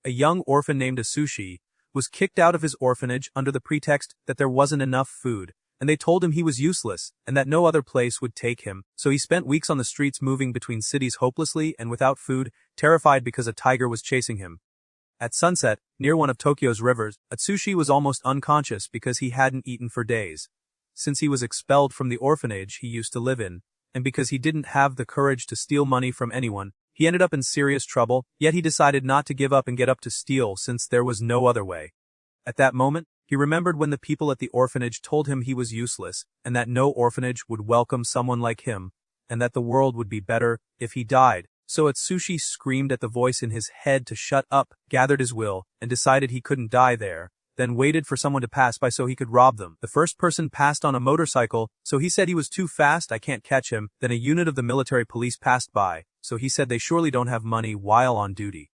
a young orphan named Atsushi, was kicked out of his orphanage under the pretext that there wasn't enough food, and they told him he was useless and that no other place would take him, so he spent weeks on the streets moving between cities hopelessly and without food, terrified because a tiger was chasing him. At sunset, near one of Tokyo's rivers, Atsushi was almost unconscious because he hadn't eaten for days. Since he was expelled from the orphanage he used to live in, and because he didn't have the courage to steal money from anyone, he ended up in serious trouble, yet he decided not to give up and get up to steal since there was no other way. At that moment, he remembered when the people at the orphanage told him he was useless, and that no orphanage would welcome someone like him, and that the world would be better if he died. So Atsushi screamed at the voice in his head to shut up, gathered his will, and decided he couldn't die there, then waited for someone to pass by so he could rob them. The first person passed on a motorcycle, so he said he was too fast, I can't catch him. Then a unit of the military police passed by, so he said they surely don't have money while on duty.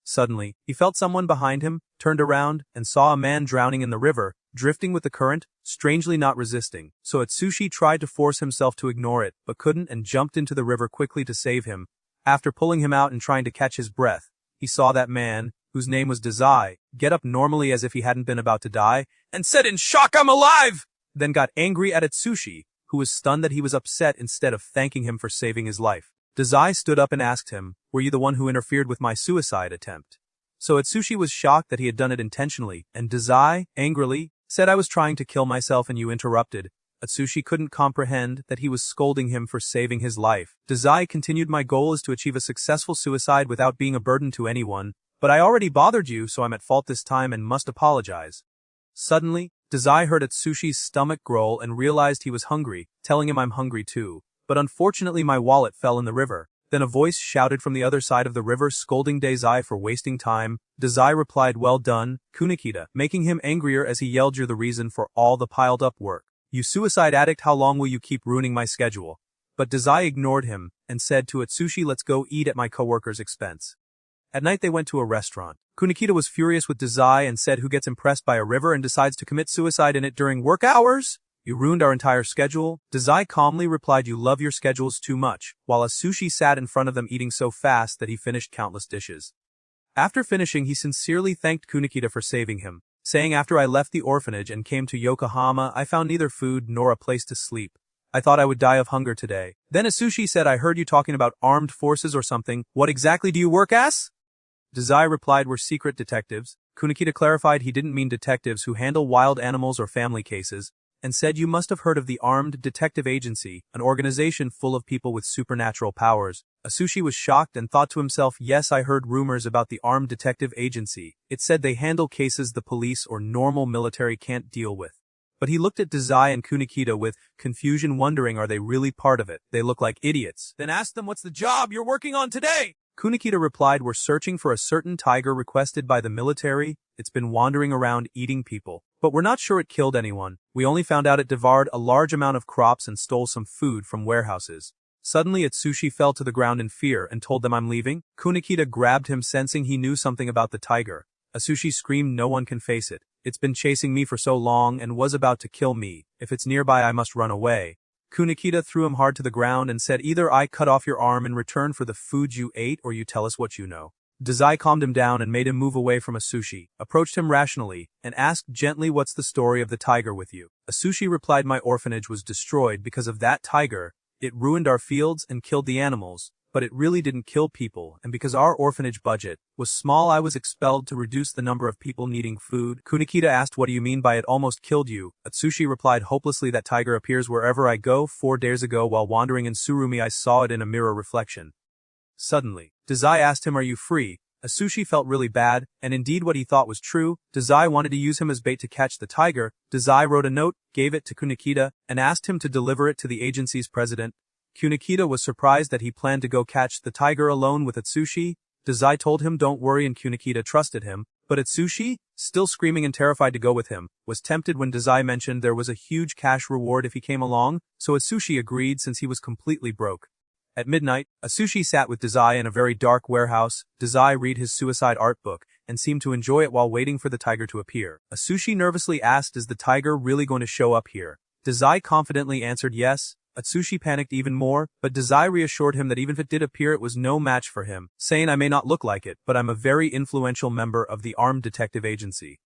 Suddenly, he felt someone behind him, turned around, and saw a man drowning in the river, drifting with the current, strangely not resisting. So Atsushi tried to force himself to ignore it, but couldn't and jumped into the river quickly to save him. After pulling him out and trying to catch his breath, he saw that man, whose name was Dazai, get up normally as if he hadn't been about to die, and said in shock, "I'm alive!" Then got angry at Atsushi, who was stunned that he was upset instead of thanking him for saving his life. Dazai stood up and asked him, "Were you the one who interfered with my suicide attempt?" So Atsushi was shocked that he had done it intentionally, and Dazai, angrily, said, "I was trying to kill myself and you interrupted." Atsushi couldn't comprehend that he was scolding him for saving his life. Dazai continued, "My goal is to achieve a successful suicide without being a burden to anyone, but I already bothered you, so I'm at fault this time and must apologize." Suddenly, Dazai heard Atsushi's stomach growl and realized he was hungry, telling him, "I'm hungry too, but unfortunately my wallet fell in the river." Then a voice shouted from the other side of the river, scolding Dazai for wasting time. Dazai replied, "Well done, Kunikita," making him angrier as he yelled, "You're the reason for all the piled up work. You suicide addict, how long will you keep ruining my schedule?" But Dazai ignored him and said to Atsushi, "Let's go eat at my coworker's expense." At night they went to a restaurant. Kunikita was furious with Dazai and said, "Who gets impressed by a river and decides to commit suicide in it during work hours? You ruined our entire schedule." Dazai calmly replied, "You love your schedules too much," while Atsushi sat in front of them eating so fast that he finished countless dishes. After finishing, he sincerely thanked Kunikita for saving him, saying, "After I left the orphanage and came to Yokohama, I found neither food nor a place to sleep. I thought I would die of hunger today." Then Atsushi said, "I heard you talking about armed forces or something. What exactly do you work as?" Dazai replied, "We're secret detectives." Kunikita clarified he didn't mean detectives who handle wild animals or family cases, and said, "You must have heard of the Armed Detective Agency, an organization full of people with supernatural powers." Atsushi was shocked and thought to himself, "Yes, I heard rumors about the Armed Detective Agency. It said they handle cases the police or normal military can't deal with." But he looked at Dazai and Kunikita with confusion, wondering, are they really part of it? They look like idiots. Then asked them, "What's the job you're working on today?" Kunikita replied, "We're searching for a certain tiger requested by the military. It's been wandering around eating people. But we're not sure it killed anyone. We only found out it devoured a large amount of crops and stole some food from warehouses." Suddenly Atsushi fell to the ground in fear and told them, "I'm leaving." Kunikita grabbed him, sensing he knew something about the tiger. Atsushi screamed, "No one can face it. It's been chasing me for so long and was about to kill me. If it's nearby I must run away." Kunikita threw him hard to the ground and said, "Either I cut off your arm in return for the food you ate or you tell us what you know." Dazai calmed him down and made him move away from Atsushi, approached him rationally, and asked gently, "What's the story of the tiger with you?" Atsushi replied, "My orphanage was destroyed because of that tiger. It ruined our fields and killed the animals, but it really didn't kill people, and because our orphanage budget was small I was expelled to reduce the number of people needing food." Kunikita asked, "What do you mean by it almost killed you?" Atsushi replied hopelessly, "That tiger appears wherever I go. 4 days ago while wandering in Tsurumi I saw it in a mirror reflection." Suddenly, Dazai asked him, "Are you free?" Atsushi felt really bad, and indeed what he thought was true. Dazai wanted to use him as bait to catch the tiger. Dazai wrote a note, gave it to Kunikita, and asked him to deliver it to the agency's president. Kunikita was surprised that he planned to go catch the tiger alone with Atsushi. Dazai told him don't worry and Kunikita trusted him, but Atsushi, still screaming and terrified to go with him, was tempted when Dazai mentioned there was a huge cash reward if he came along, so Atsushi agreed since he was completely broke. At midnight, Atsushi sat with Dazai in a very dark warehouse. Dazai read his suicide art book, and seemed to enjoy it while waiting for the tiger to appear. Atsushi nervously asked, "Is the tiger really going to show up here?" Dazai confidently answered yes. Atsushi panicked even more, but Dazai reassured him that even if it did appear it was no match for him, saying I may not look like it, but I'm a very influential member of the armed detective agency.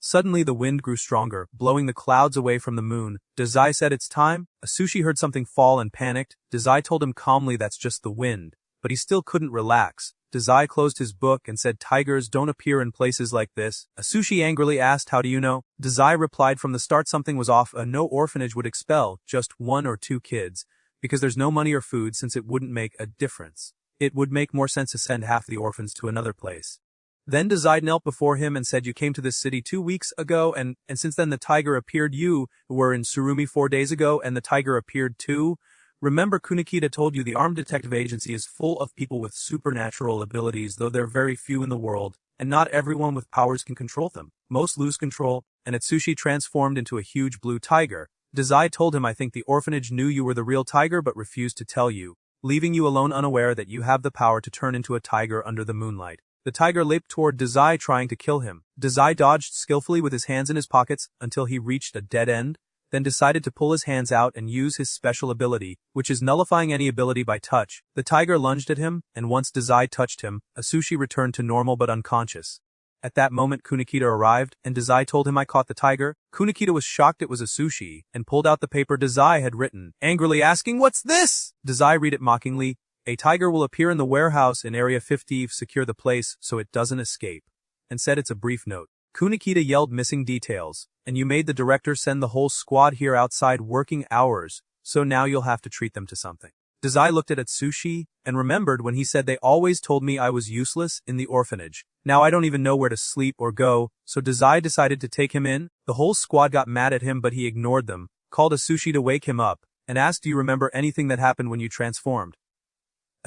Suddenly the wind grew stronger, blowing the clouds away from the moon. Dazai said it's time. Atsushi heard something fall and panicked. Dazai told him calmly that's just the wind, but he still couldn't relax. Dazai closed his book and said tigers don't appear in places like this. Atsushi angrily asked how do you know? Dazai replied from the start something was off. No orphanage would expel just 1 or 2 kids, because there's no money or food since it wouldn't make a difference. It would make more sense to send half the orphans to another place. Then Dazai knelt before him and said you came to this city 2 weeks ago and since then the tiger appeared. You were in Tsurumi 4 days ago and the tiger appeared too. Remember Kunikita told you the armed detective agency is full of people with supernatural abilities, though they're very few in the world, and not everyone with powers can control them. Most lose control, and Atsushi transformed into a huge blue tiger. Dazai told him I think the orphanage knew you were the real tiger but refused to tell you, leaving you alone unaware that you have the power to turn into a tiger under the moonlight. The tiger leaped toward Dazai trying to kill him. Dazai dodged skillfully with his hands in his pockets until he reached a dead end, then decided to pull his hands out and use his special ability, which is nullifying any ability by touch. The tiger lunged at him, and once Dazai touched him, Atsushi returned to normal but unconscious. At that moment Kunikita arrived, and Dazai told him I caught the tiger. Kunikita was shocked it was Atsushi, and pulled out the paper Dazai had written, angrily asking what's this? Dazai read it mockingly. A tiger will appear in the warehouse in Area 50, secure the place so it doesn't escape, and said it's a brief note. Kunikita yelled missing details, and you made the director send the whole squad here outside working hours, so now you'll have to treat them to something. Dazai looked at Atsushi, and remembered when he said they always told me I was useless in the orphanage. Now I don't even know where to sleep or go, so Dazai decided to take him in. The whole squad got mad at him but he ignored them, called Atsushi to wake him up, and asked do you remember anything that happened when you transformed?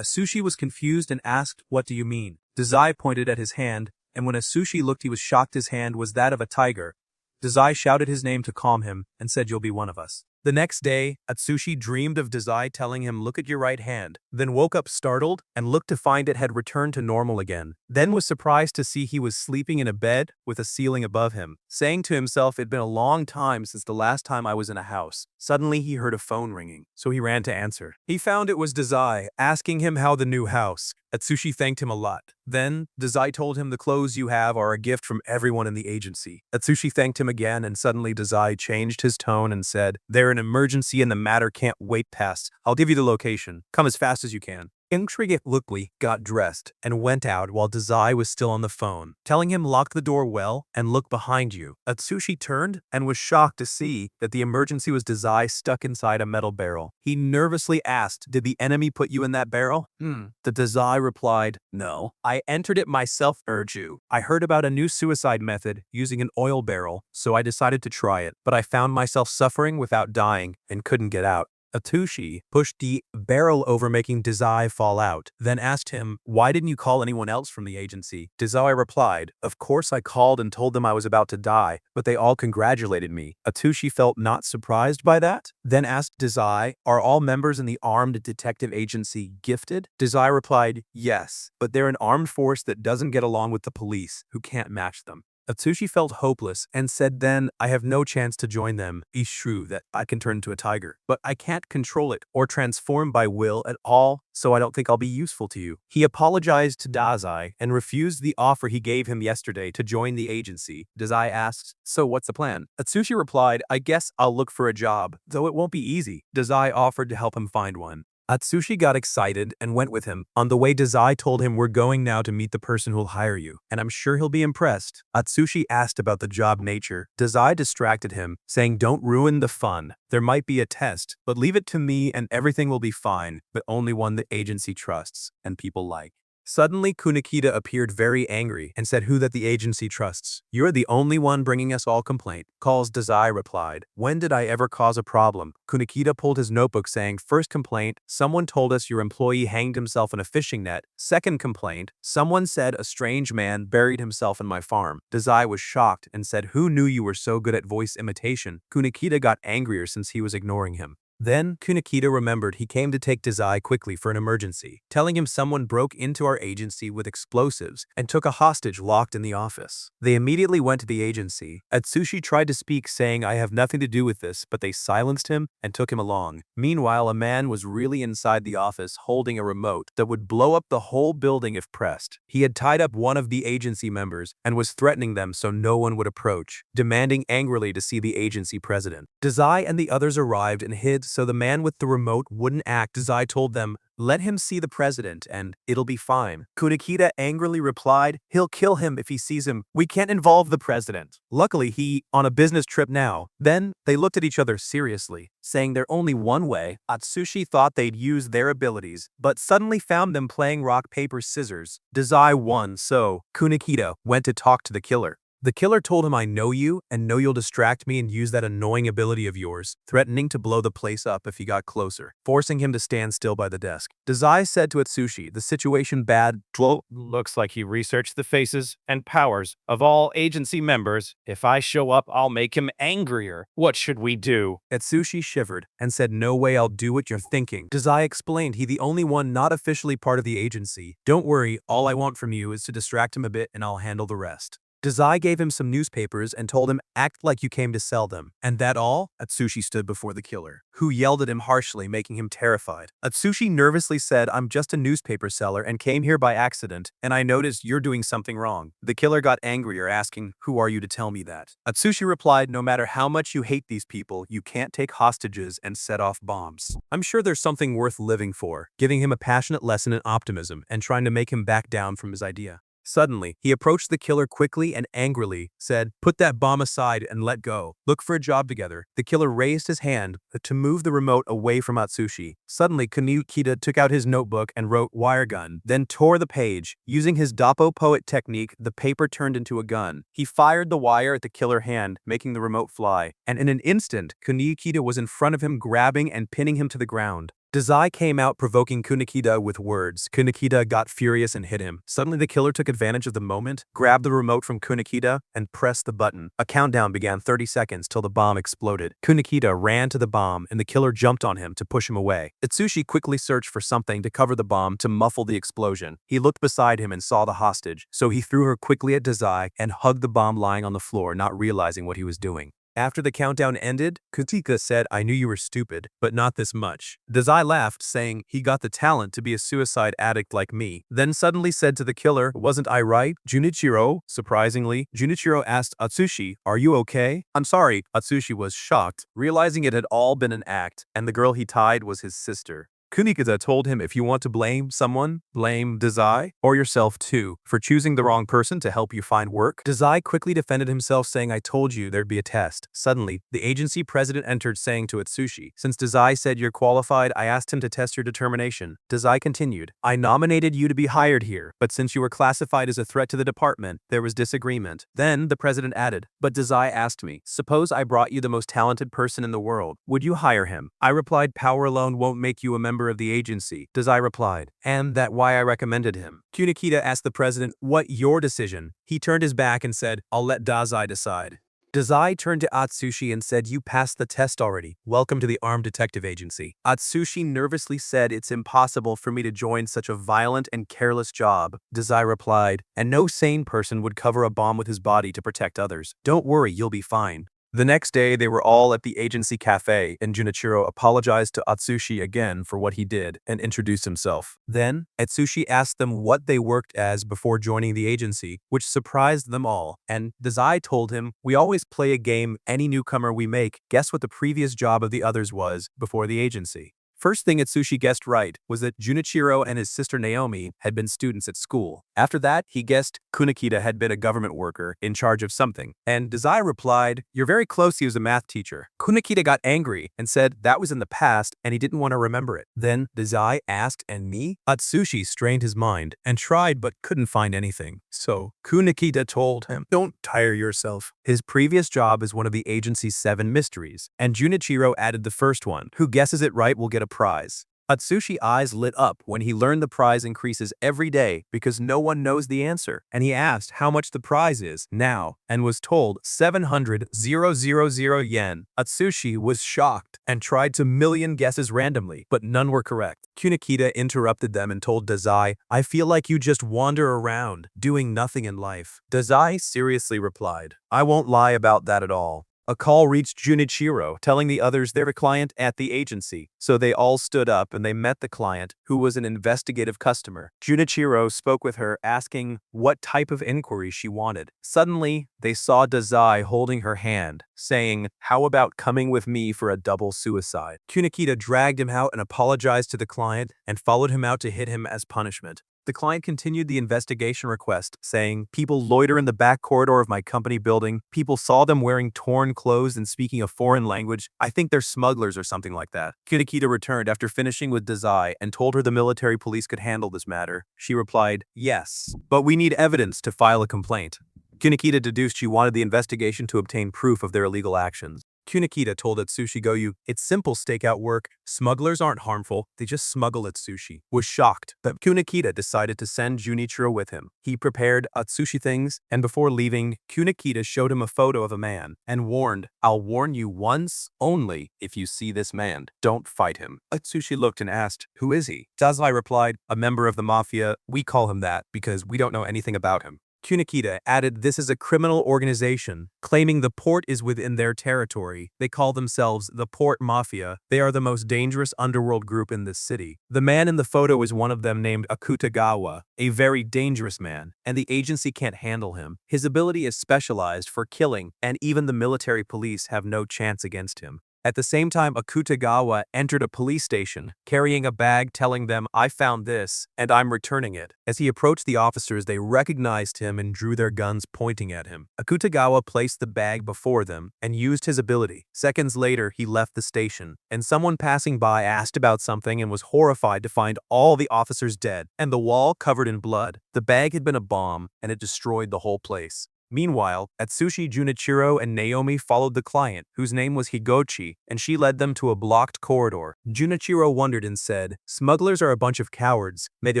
Atsushi was confused and asked, what do you mean? Dazai pointed at his hand, and when Atsushi looked he was shocked his hand was that of a tiger. Dazai shouted his name to calm him, and said you'll be one of us. The next day, Atsushi dreamed of Dazai telling him look at your right hand, then woke up startled, and looked to find it had returned to normal again. Then was surprised to see he was sleeping in a bed with a ceiling above him, saying to himself it'd been a long time since the last time I was in a house. Suddenly he heard a phone ringing, so he ran to answer. He found it was Dazai, asking him how the new house. Atsushi thanked him a lot. Then, Dazai told him the clothes you have are a gift from everyone in the agency. Atsushi thanked him again and suddenly Dazai changed his tone and said, they're an emergency and the matter can't wait past. I'll give you the location. Come as fast as you can. Intriguingly got dressed and went out while Dazai was still on the phone, telling him lock the door well and look behind you. Atsushi turned and was shocked to see that the emergency was Dazai stuck inside a metal barrel. He nervously asked, did the enemy put you in that barrel? The Dazai replied, no, I entered it myself. You. I heard about a new suicide method using an oil barrel, so I decided to try it, but I found myself suffering without dying and couldn't get out. Atsushi pushed the barrel over making Dazai fall out, then asked him, why didn't you call anyone else from the agency? Dazai replied, of course I called and told them I was about to die, but they all congratulated me. Atsushi felt not surprised by that, then asked Dazai, are all members in the armed detective agency gifted? Dazai replied, yes, but they're an armed force that doesn't get along with the police, who can't match them. Atsushi felt hopeless and said then, I have no chance to join them. It's true that I can turn into a tiger, but I can't control it or transform by will at all, so I don't think I'll be useful to you. He apologized to Dazai and refused the offer he gave him yesterday to join the agency. Dazai asked, so what's the plan? Atsushi replied, I guess I'll look for a job, though it won't be easy. Dazai offered to help him find one. Atsushi got excited and went with him. On the way, Dazai told him we're going now to meet the person who'll hire you, and I'm sure he'll be impressed. Atsushi asked about the job nature. Dazai distracted him, saying don't ruin the fun. There might be a test, but leave it to me and everything will be fine, but only one the agency trusts and people like. Suddenly, Kunikita appeared very angry and said who that the agency trusts. You're the only one bringing us all complaint. Calls Dazai replied, when did I ever cause a problem? Kunikita pulled his notebook saying, first complaint, someone told us your employee hanged himself in a fishing net. Second complaint, someone said a strange man buried himself in my farm. Dazai was shocked and said who knew you were so good at voice imitation? Kunikita got angrier since he was ignoring him. Then, Kunakita remembered he came to take Dazai quickly for an emergency, telling him someone broke into our agency with explosives and took a hostage locked in the office. They immediately went to the agency. Atsushi tried to speak, saying, "I have nothing to do with this," but they silenced him and took him along. Meanwhile, a man was really inside the office holding a remote that would blow up the whole building if pressed. He had tied up one of the agency members and was threatening them so no one would approach, demanding angrily to see the agency president. Dazai and the others arrived and hid so the man with the remote wouldn't act. Dazai told them, "Let him see the president and it'll be fine." Kunakita angrily replied, "He'll kill him if he sees him. We can't involve the president." Luckily, he on a business trip now. Then, they looked at each other seriously, saying there's only one way. Atsushi thought they'd use their abilities, but suddenly found them playing rock, paper, scissors. Dazai won, so Kunakita went to talk to the killer. The killer told him, "I know you and know you'll distract me and use that annoying ability of yours," threatening to blow the place up if he got closer, forcing him to stand still by the desk. Dazai said to Atsushi, "The situation bad." Looks like he researched the faces and powers of all agency members. If I show up, I'll make him angrier. What should we do? Atsushi shivered and said, "No way, I'll do what you're thinking." Dazai explained, "He the only one not officially part of the agency. Don't worry, all I want from you is to distract him a bit and I'll handle the rest." Dazai gave him some newspapers and told him, "Act like you came to sell them." "And that all?" Atsushi stood before the killer, who yelled at him harshly, making him terrified. Atsushi nervously said, "I'm just a newspaper seller and came here by accident, and I noticed you're doing something wrong." The killer got angrier, asking, "Who are you to tell me that?" Atsushi replied, "No matter how much you hate these people, you can't take hostages and set off bombs. I'm sure there's something worth living for," giving him a passionate lesson in optimism and trying to make him back down from his idea. Suddenly, he approached the killer quickly and angrily, said, "Put that bomb aside and let go. Look for a job together." The killer raised his hand to move the remote away from Atsushi. Suddenly, Kunakita took out his notebook and wrote "wire gun," then tore the page. Using his Doppo poet technique, the paper turned into a gun. He fired the wire at the killer's hand, making the remote fly. And in an instant, Kunakita was in front of him, grabbing and pinning him to the ground. Dazai came out, provoking Kunakita with words. Kunakita got furious and hit him. Suddenly, the killer took advantage of the moment, grabbed the remote from Kunakita, and pressed the button. A countdown began, 30 seconds till the bomb exploded. Kunakita ran to the bomb, and the killer jumped on him to push him away. Atsushi quickly searched for something to cover the bomb to muffle the explosion. He looked beside him and saw the hostage, so he threw her quickly at Dazai and hugged the bomb lying on the floor, not realizing what he was doing. After the countdown ended, Kunakita said, "I knew you were stupid, but not this much." Dazai laughed, saying he got the talent to be a suicide addict like me. Then suddenly said to the killer, "Wasn't I right, Junichiro?" Surprisingly, Junichiro asked Atsushi, "Are you okay?" "I'm sorry." Atsushi was shocked, realizing it had all been an act, and the girl he tied was his sister. Kunakita told him, "If you want to blame someone, blame Dazai, or yourself too, for choosing the wrong person to help you find work." Dazai quickly defended himself, saying, "I told you there'd be a test." Suddenly, the agency president entered, saying to Atsushi, "Since Dazai said you're qualified, I asked him to test your determination." Dazai continued, "I nominated you to be hired here, but since you were classified as a threat to the department, there was disagreement." Then the president added, "But Dazai asked me, suppose I brought you the most talented person in the world, would you hire him?" I replied, "Power alone won't make you a member of the agency." Dazai replied, "And that why I recommended him." Kunakita asked the president, "What your decision?" He turned his back and said, "I'll let Dazai decide." Dazai turned to Atsushi and said, "You passed the test already. Welcome to the Armed Detective Agency." Atsushi nervously said, "It's impossible for me to join such a violent and careless job." Dazai replied, "And no sane person would cover a bomb with his body to protect others. Don't worry, you'll be fine." The next day, they were all at the agency cafe, and Junichiro apologized to Atsushi again for what he did and introduced himself. Then, Atsushi asked them what they worked as before joining the agency, which surprised them all, and Dazai told him, "We always play a game, any newcomer we make, guess what the previous job of the others was before the agency." First thing Atsushi guessed right was that Junichiro and his sister Naomi had been students at school. After that, he guessed Kunakita had been a government worker in charge of something. And Dazai replied, "You're very close, he was a math teacher." Kunakita got angry and said that was in the past and he didn't want to remember it. Then Dazai asked, "And me?" Atsushi strained his mind and tried but couldn't find anything. So Kunakita told him, "Don't tire yourself. His previous job is one of the agency's 7 mysteries." And Junichiro added the first one. Who guesses it right will get a prize. Atsushi's eyes lit up when he learned the prize increases every day because no one knows the answer, and he asked how much the prize is now and was told 700,000 yen. Atsushi was shocked and tried to million guesses randomly, but none were correct. Kunikita interrupted them and told Dazai, "I feel like you just wander around, doing nothing in life." Dazai seriously replied, "I won't lie about that at all." A call reached Junichiro, telling the others they're a client at the agency. So they all stood up and they met the client, who was an investigative customer. Junichiro spoke with her, asking what type of inquiry she wanted. Suddenly, they saw Dazai holding her hand, saying, "How about coming with me for a double suicide?" Kunikita dragged him out and apologized to the client and followed him out to hit him as punishment. The client continued the investigation request, saying, "People loiter in the back corridor of my company building. People saw them wearing torn clothes and speaking a foreign language. I think they're smugglers or something like that." Kunikita returned after finishing with Dazai and told her the military police could handle this matter. She replied, "Yes, but we need evidence to file a complaint." Kunikita deduced she wanted the investigation to obtain proof of their illegal actions. Kunikita told Atsushi Goyu, "It's simple stakeout work. Smugglers aren't harmful, they just smuggle Atsushi." Was shocked, but Kunikita decided to send Junichiro with him. He prepared Atsushi things, and before leaving, Kunikita showed him a photo of a man and warned, "I'll warn you once only, if you see this man, don't fight him." Atsushi looked and asked, "Who is he?" Dazai replied, "A member of the Mafia. We call him that because we don't know anything about him." Kunikita added this is a criminal organization, claiming the port is within their territory. They call themselves the Port Mafia. They are the most dangerous underworld group in this city. The man in the photo is one of them named Akutagawa, a very dangerous man, and the agency can't handle him. His ability is specialized for killing, and even the military police have no chance against him. At the same time, Akutagawa entered a police station, carrying a bag telling them, "I found this, and I'm returning it." As he approached the officers, they recognized him and drew their guns pointing at him. Akutagawa placed the bag before them and used his ability. Seconds later, he left the station, and someone passing by asked about something and was horrified to find all the officers dead and the wall covered in blood. The bag had been a bomb, and it destroyed the whole place. Meanwhile, Atsushi, Junichiro, and Naomi followed the client, whose name was Higochi, and she led them to a blocked corridor. Junichiro wondered and said, "Smugglers are a bunch of cowards. May they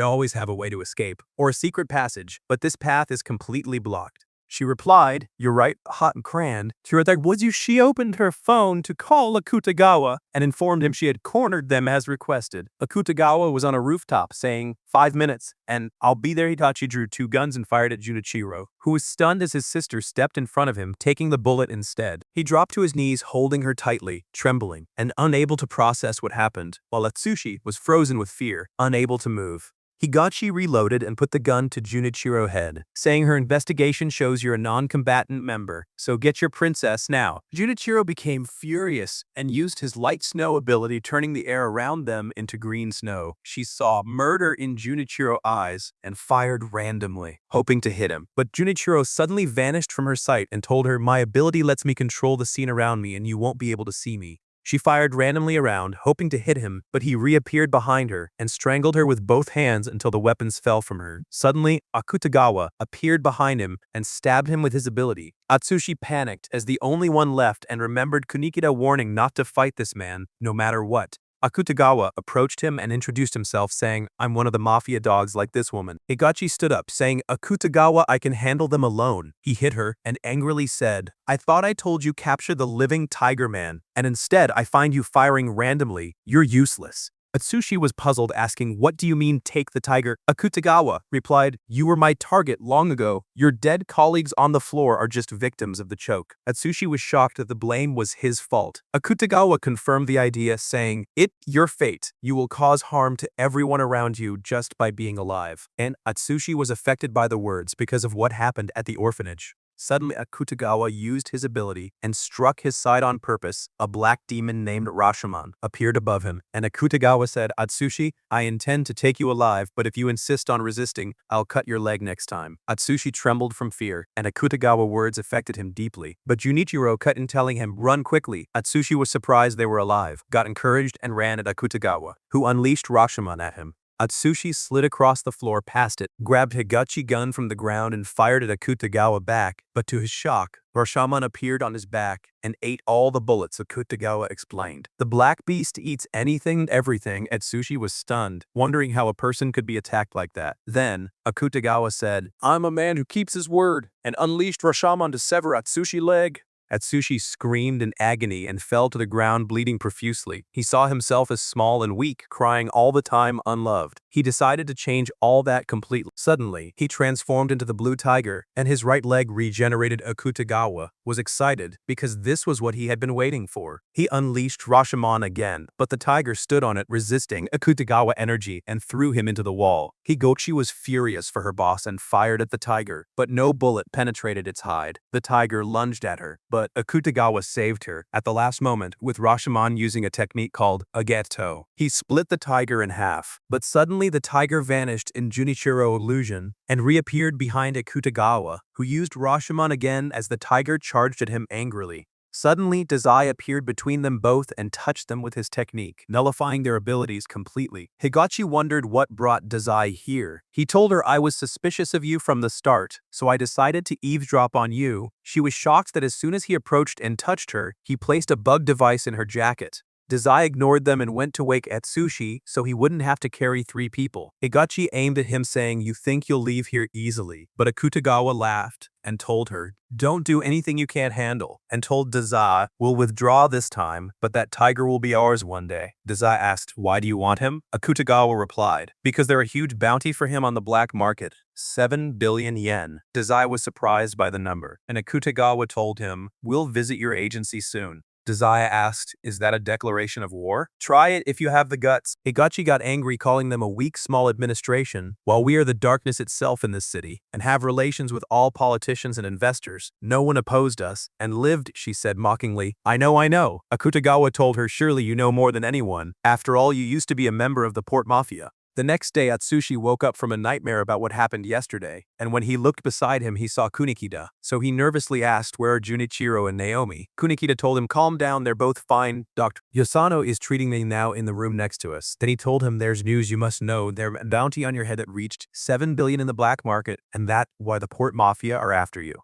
always have a way to escape, or a secret passage, but this path is completely blocked." She replied, "You're right, hot and cran." She opened her phone to call Akutagawa and informed him she had cornered them as requested. Akutagawa was on a rooftop saying, "5 minutes, and I'll be there." Hitachi drew 2 guns and fired at Junichiro, who was stunned as his sister stepped in front of him, taking the bullet instead. He dropped to his knees, holding her tightly, trembling, and unable to process what happened, while Atsushi was frozen with fear, unable to move. Higachi reloaded and put the gun to Junichiro's head, saying her investigation shows you're a non-combatant member, so get your princess now. Junichiro became furious and used his light snow ability, turning the air around them into green snow. She saw murder in Junichiro's eyes and fired randomly, hoping to hit him. But Junichiro suddenly vanished from her sight and told her, "My ability lets me control the scene around me and you won't be able to see me." She fired randomly around, hoping to hit him, but he reappeared behind her and strangled her with both hands until the weapons fell from her. Suddenly, Akutagawa appeared behind him and stabbed him with his ability. Atsushi panicked as the only one left and remembered Kunikita's warning not to fight this man, no matter what. Akutagawa approached him and introduced himself, saying, "I'm one of the Mafia dogs like this woman." Higachi stood up, saying, "Akutagawa, I can handle them alone." He hit her and angrily said, "I thought I told you capture the living tiger man, and instead I find you firing randomly. You're useless." Atsushi was puzzled, asking, "What do you mean, take the tiger?" Akutagawa replied, "You were my target long ago. Your dead colleagues on the floor are just victims of the choke." Atsushi was shocked that the blame was his fault. Akutagawa confirmed the idea, saying, Your fate. You will cause harm to everyone around you just by being alive." And Atsushi was affected by the words because of what happened at the orphanage. Suddenly, Akutagawa used his ability and struck his side on purpose. A black demon named Rashomon appeared above him, and Akutagawa said, "Atsushi, I intend to take you alive, but if you insist on resisting, I'll cut your leg next time." Atsushi trembled from fear, and Akutagawa's words affected him deeply. But Junichiro cut in, telling him, "Run quickly." Atsushi was surprised they were alive, got encouraged, and ran at Akutagawa, who unleashed Rashomon at him. Atsushi slid across the floor past it, grabbed Higachi's gun from the ground and fired at Akutagawa back, but to his shock, Rashomon appeared on his back and ate all the bullets, Akutagawa explained. The black beast eats anything and everything. Atsushi was stunned, wondering how a person could be attacked like that. Then, Akutagawa said, "I'm a man who keeps his word," and unleashed Rashomon to sever Atsushi's leg. Atsushi screamed in agony and fell to the ground bleeding profusely. He saw himself as small and weak, crying all the time unloved. He decided to change all that completely. Suddenly, he transformed into the blue tiger, and his right leg regenerated. Akutagawa was excited because this was what he had been waiting for. He unleashed Rashomon again, but the tiger stood on it, resisting Akutagawa energy and threw him into the wall. Higachi was furious for her boss and fired at the tiger, but no bullet penetrated its hide. The tiger lunged at her, but Akutagawa saved her at the last moment with Rashomon using a technique called ageto. He split the tiger in half, but suddenly the tiger vanished in Junichiro illusion and reappeared behind Akutagawa, who used Rashomon again as the tiger charged at him angrily. Suddenly, Dazai appeared between them both and touched them with his technique, nullifying their abilities completely. Higachi wondered what brought Dazai here. He told her, "I was suspicious of you from the start, so I decided to eavesdrop on you." She was shocked that as soon as he approached and touched her, he placed a bug device in her jacket. Dazai ignored them and went to wake Atsushi so he wouldn't have to carry 3 people. Higachi aimed at him saying, "You think you'll leave here easily." But Akutagawa laughed and told her, "Don't do anything you can't handle," and told Dazai, "We'll withdraw this time, but that tiger will be ours one day." Dazai asked, "Why do you want him?" Akutagawa replied, "Because there are a huge bounty for him on the black market. 7 billion yen. Dazai was surprised by the number, and Akutagawa told him, "We'll visit your agency soon." Dazai asked, "Is that a declaration of war? Try it if you have the guts." Higachi got angry, calling them a weak, small administration, while we are the darkness itself in this city, and have relations with all politicians and investors. No one opposed us, and lived," she said mockingly. I know. Akutagawa told her, "Surely you know more than anyone. After all, you used to be a member of the Port Mafia." The next day, Atsushi woke up from a nightmare about what happened yesterday, and when he looked beside him, he saw Kunikida. So he nervously asked, "Where are Junichiro and Naomi?" Kunikida told him, "Calm down, they're both fine. Dr. Yasano is treating me now in the room next to us." Then he told him, "There's news you must know. There's a bounty on your head that reached 7 billion in the black market, and that's why the Port Mafia are after you."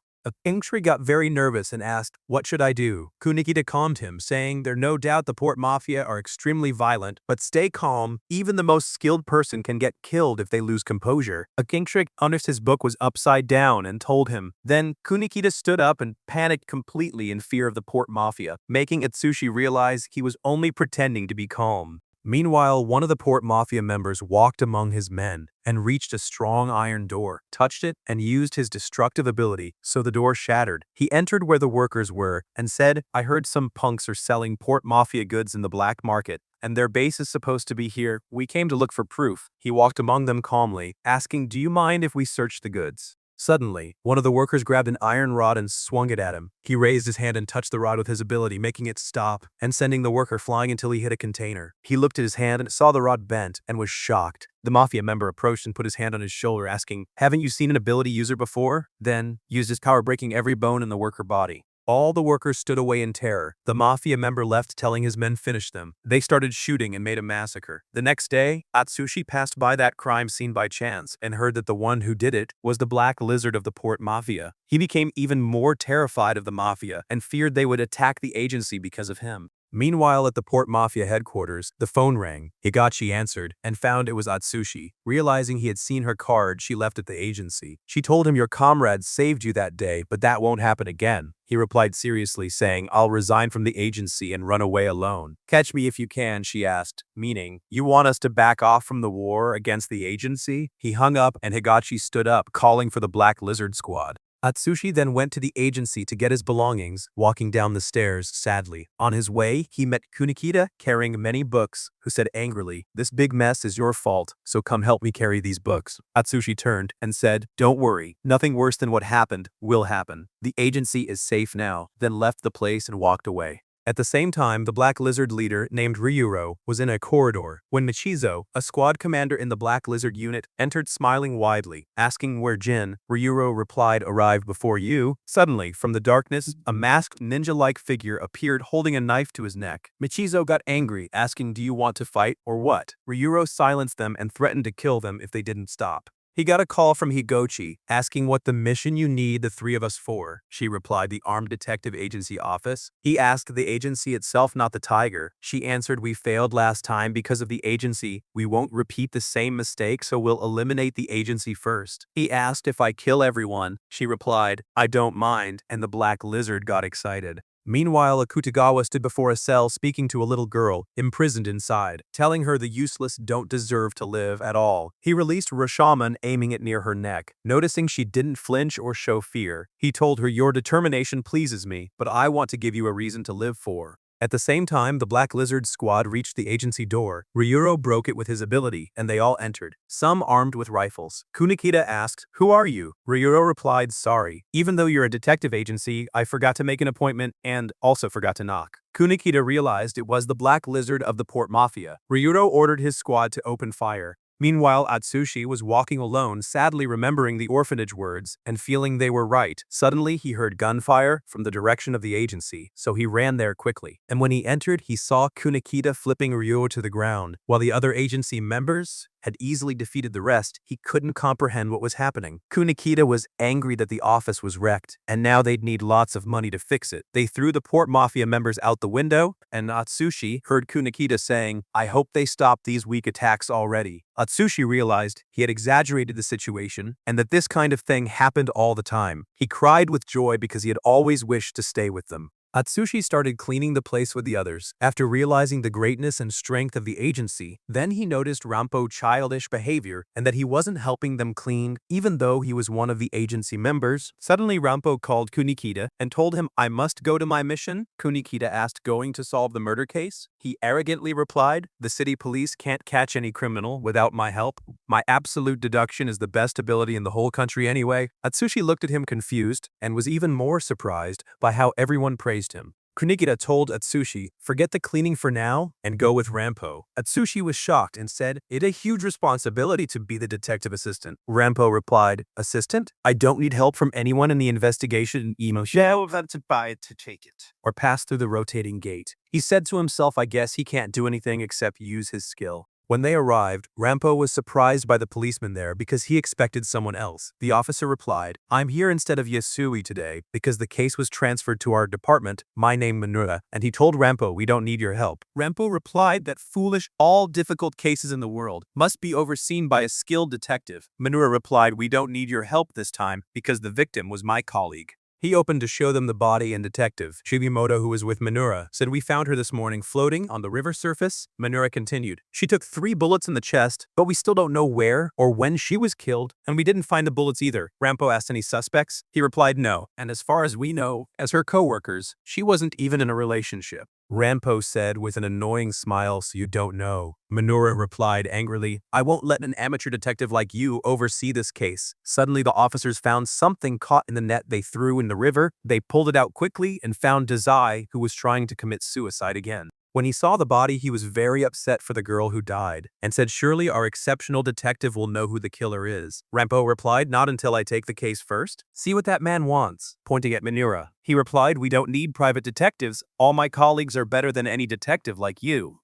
Kingtree got very nervous and asked, "What should I do?" Kunikida calmed him, saying, "There's no doubt the Port Mafia are extremely violent, but stay calm. Even the most skilled person can get killed if they lose composure." Kingtree understood his book was upside down and told him. Then Kunikida stood up and panicked completely in fear of the Port Mafia, making Atsushi realize he was only pretending to be calm. Meanwhile, one of the Port Mafia members walked among his men and reached a strong iron door, touched it, and used his destructive ability, so the door shattered. He entered where the workers were and said, "I heard some punks are selling Port Mafia goods in the black market, and their base is supposed to be here. We came to look for proof." He walked among them calmly, asking, "Do you mind if we search the goods?" Suddenly, one of the workers grabbed an iron rod and swung it at him. He raised his hand and touched the rod with his ability, making it stop, and sending the worker flying until he hit a container. He looked at his hand and saw the rod bent and was shocked. The Mafia member approached and put his hand on his shoulder, asking, "Haven't you seen an ability user before?" Then, used his power, breaking every bone in the worker body. All the workers stood away in terror. The Mafia member left, telling his men finish them. They started shooting and made a massacre. The next day, Atsushi passed by that crime scene by chance and heard that the one who did it was the Black Lizard of the Port Mafia. He became even more terrified of the Mafia and feared they would attack the agency because of him. Meanwhile, at the Port Mafia headquarters, the phone rang. Higachi answered and found it was Atsushi. Realizing he had seen her card she left at the agency, she told him, "Your comrades saved you that day, but that won't happen again." He replied seriously, saying, "I'll resign from the agency and run away alone." "Catch me if you can," she asked, meaning, "You want us to back off from the war against the agency?" He hung up and Higachi stood up, calling for the Black Lizard Squad. Atsushi then went to the agency to get his belongings, walking down the stairs sadly. On his way, he met Kunikida carrying many books, who said angrily, "This big mess is your fault, so come help me carry these books." Atsushi turned and said, "Don't worry, nothing worse than what happened will happen. The agency is safe now," then left the place and walked away. At the same time, the Black Lizard leader, named Ryuro, was in a corridor when Michizo, a squad commander in the Black Lizard unit, entered smiling widely, asking where Jin. Ryuro replied, "Arrived before you." Suddenly, from the darkness, a masked ninja-like figure appeared holding a knife to his neck. Michizo got angry, asking, "Do you want to fight, or what?" Ryuro silenced them and threatened to kill them if they didn't stop. He got a call from Higochi, asking what the mission you need the three of us for. She replied, "The Armed Detective Agency office." He asked the agency itself, not the tiger. She answered, "We failed last time because of the agency. We won't repeat the same mistake, so we'll eliminate the agency first." He asked if I kill everyone. She replied, "I don't mind," and the Black Lizard got excited. Meanwhile, Akutagawa stood before a cell speaking to a little girl, imprisoned inside, telling her the useless don't deserve to live at all. He released Rashomon, aiming it near her neck. Noticing she didn't flinch or show fear, he told her, "Your determination pleases me, but I want to give you a reason to live for." At the same time, the Black Lizard squad reached the agency door. Ryuro broke it with his ability, and they all entered, some armed with rifles. Kunikita asked, "Who are you?" Ryuro replied, "Sorry. Even though you're a detective agency, I forgot to make an appointment and also forgot to knock." Kunikita realized it was the Black Lizard of the Port Mafia. Ryuro ordered his squad to open fire. Meanwhile, Atsushi was walking alone, sadly remembering the orphanage words and feeling they were right. Suddenly, he heard gunfire from the direction of the agency, so he ran there quickly. And when he entered, he saw Kunikita flipping Ryuro to the ground. While the other agency members had easily defeated the rest, he couldn't comprehend what was happening. Kunikita was angry that the office was wrecked, and now they'd need lots of money to fix it. They threw the Port Mafia members out the window, and Atsushi heard Kunikita saying, "I hope they stop these weak attacks already." Atsushi realized he had exaggerated the situation and that this kind of thing happened all the time. He cried with joy because he had always wished to stay with them. Atsushi started cleaning the place with the others. After realizing the greatness and strength of the agency, then he noticed Rampo's childish behavior and that he wasn't helping them clean, even though he was one of the agency members. Suddenly, Rampo called Kunikita and told him, "I must go to my mission." Kunikita asked, "Going to solve the murder case?" He arrogantly replied, "The city police can't catch any criminal without my help. My absolute deduction is the best ability in the whole country anyway." Atsushi looked at him confused and was even more surprised by how everyone praised him. Kunikita told Atsushi, "Forget the cleaning for now and go with Rampo." Atsushi was shocked and said, "It's a huge responsibility to be the detective assistant." Rampo replied, "Assistant? I don't need help from anyone in the investigation to take it or pass through the rotating gate." He said to himself, "I guess he can't do anything except use his skill." When they arrived, Rampo was surprised by the policeman there because he expected someone else. The officer replied, "I'm here instead of Yasui today because the case was transferred to our department, my name Minura," and he told Rampo, "We don't need your help." Rampo replied that foolish, all difficult cases in the world must be overseen by a skilled detective. Minura replied, "We don't need your help this time because the victim was my colleague." He opened to show them the body, and Detective Shugimoto, who was with Minura, said, "We found her this morning floating on the river surface." Minura continued, "She took 3 bullets in the chest, but we still don't know where or when she was killed, and we didn't find the bullets either." Rampo asked, "Any suspects?" He replied, "No, and as far as we know, as her co-workers, she wasn't even in a relationship." Rampo said with an annoying smile, "So you don't know." Minura replied angrily, "I won't let an amateur detective like you oversee this case." Suddenly, the officers found something caught in the net they threw in the river. They pulled it out quickly and found Dazai, who was trying to commit suicide again. When he saw the body, he was very upset for the girl who died and said, "Surely our exceptional detective will know who the killer is." Rampo replied, "Not until I take the case first. See what that man wants," pointing at Minura. He replied, "We don't need private detectives. All my colleagues are better than any detective like you."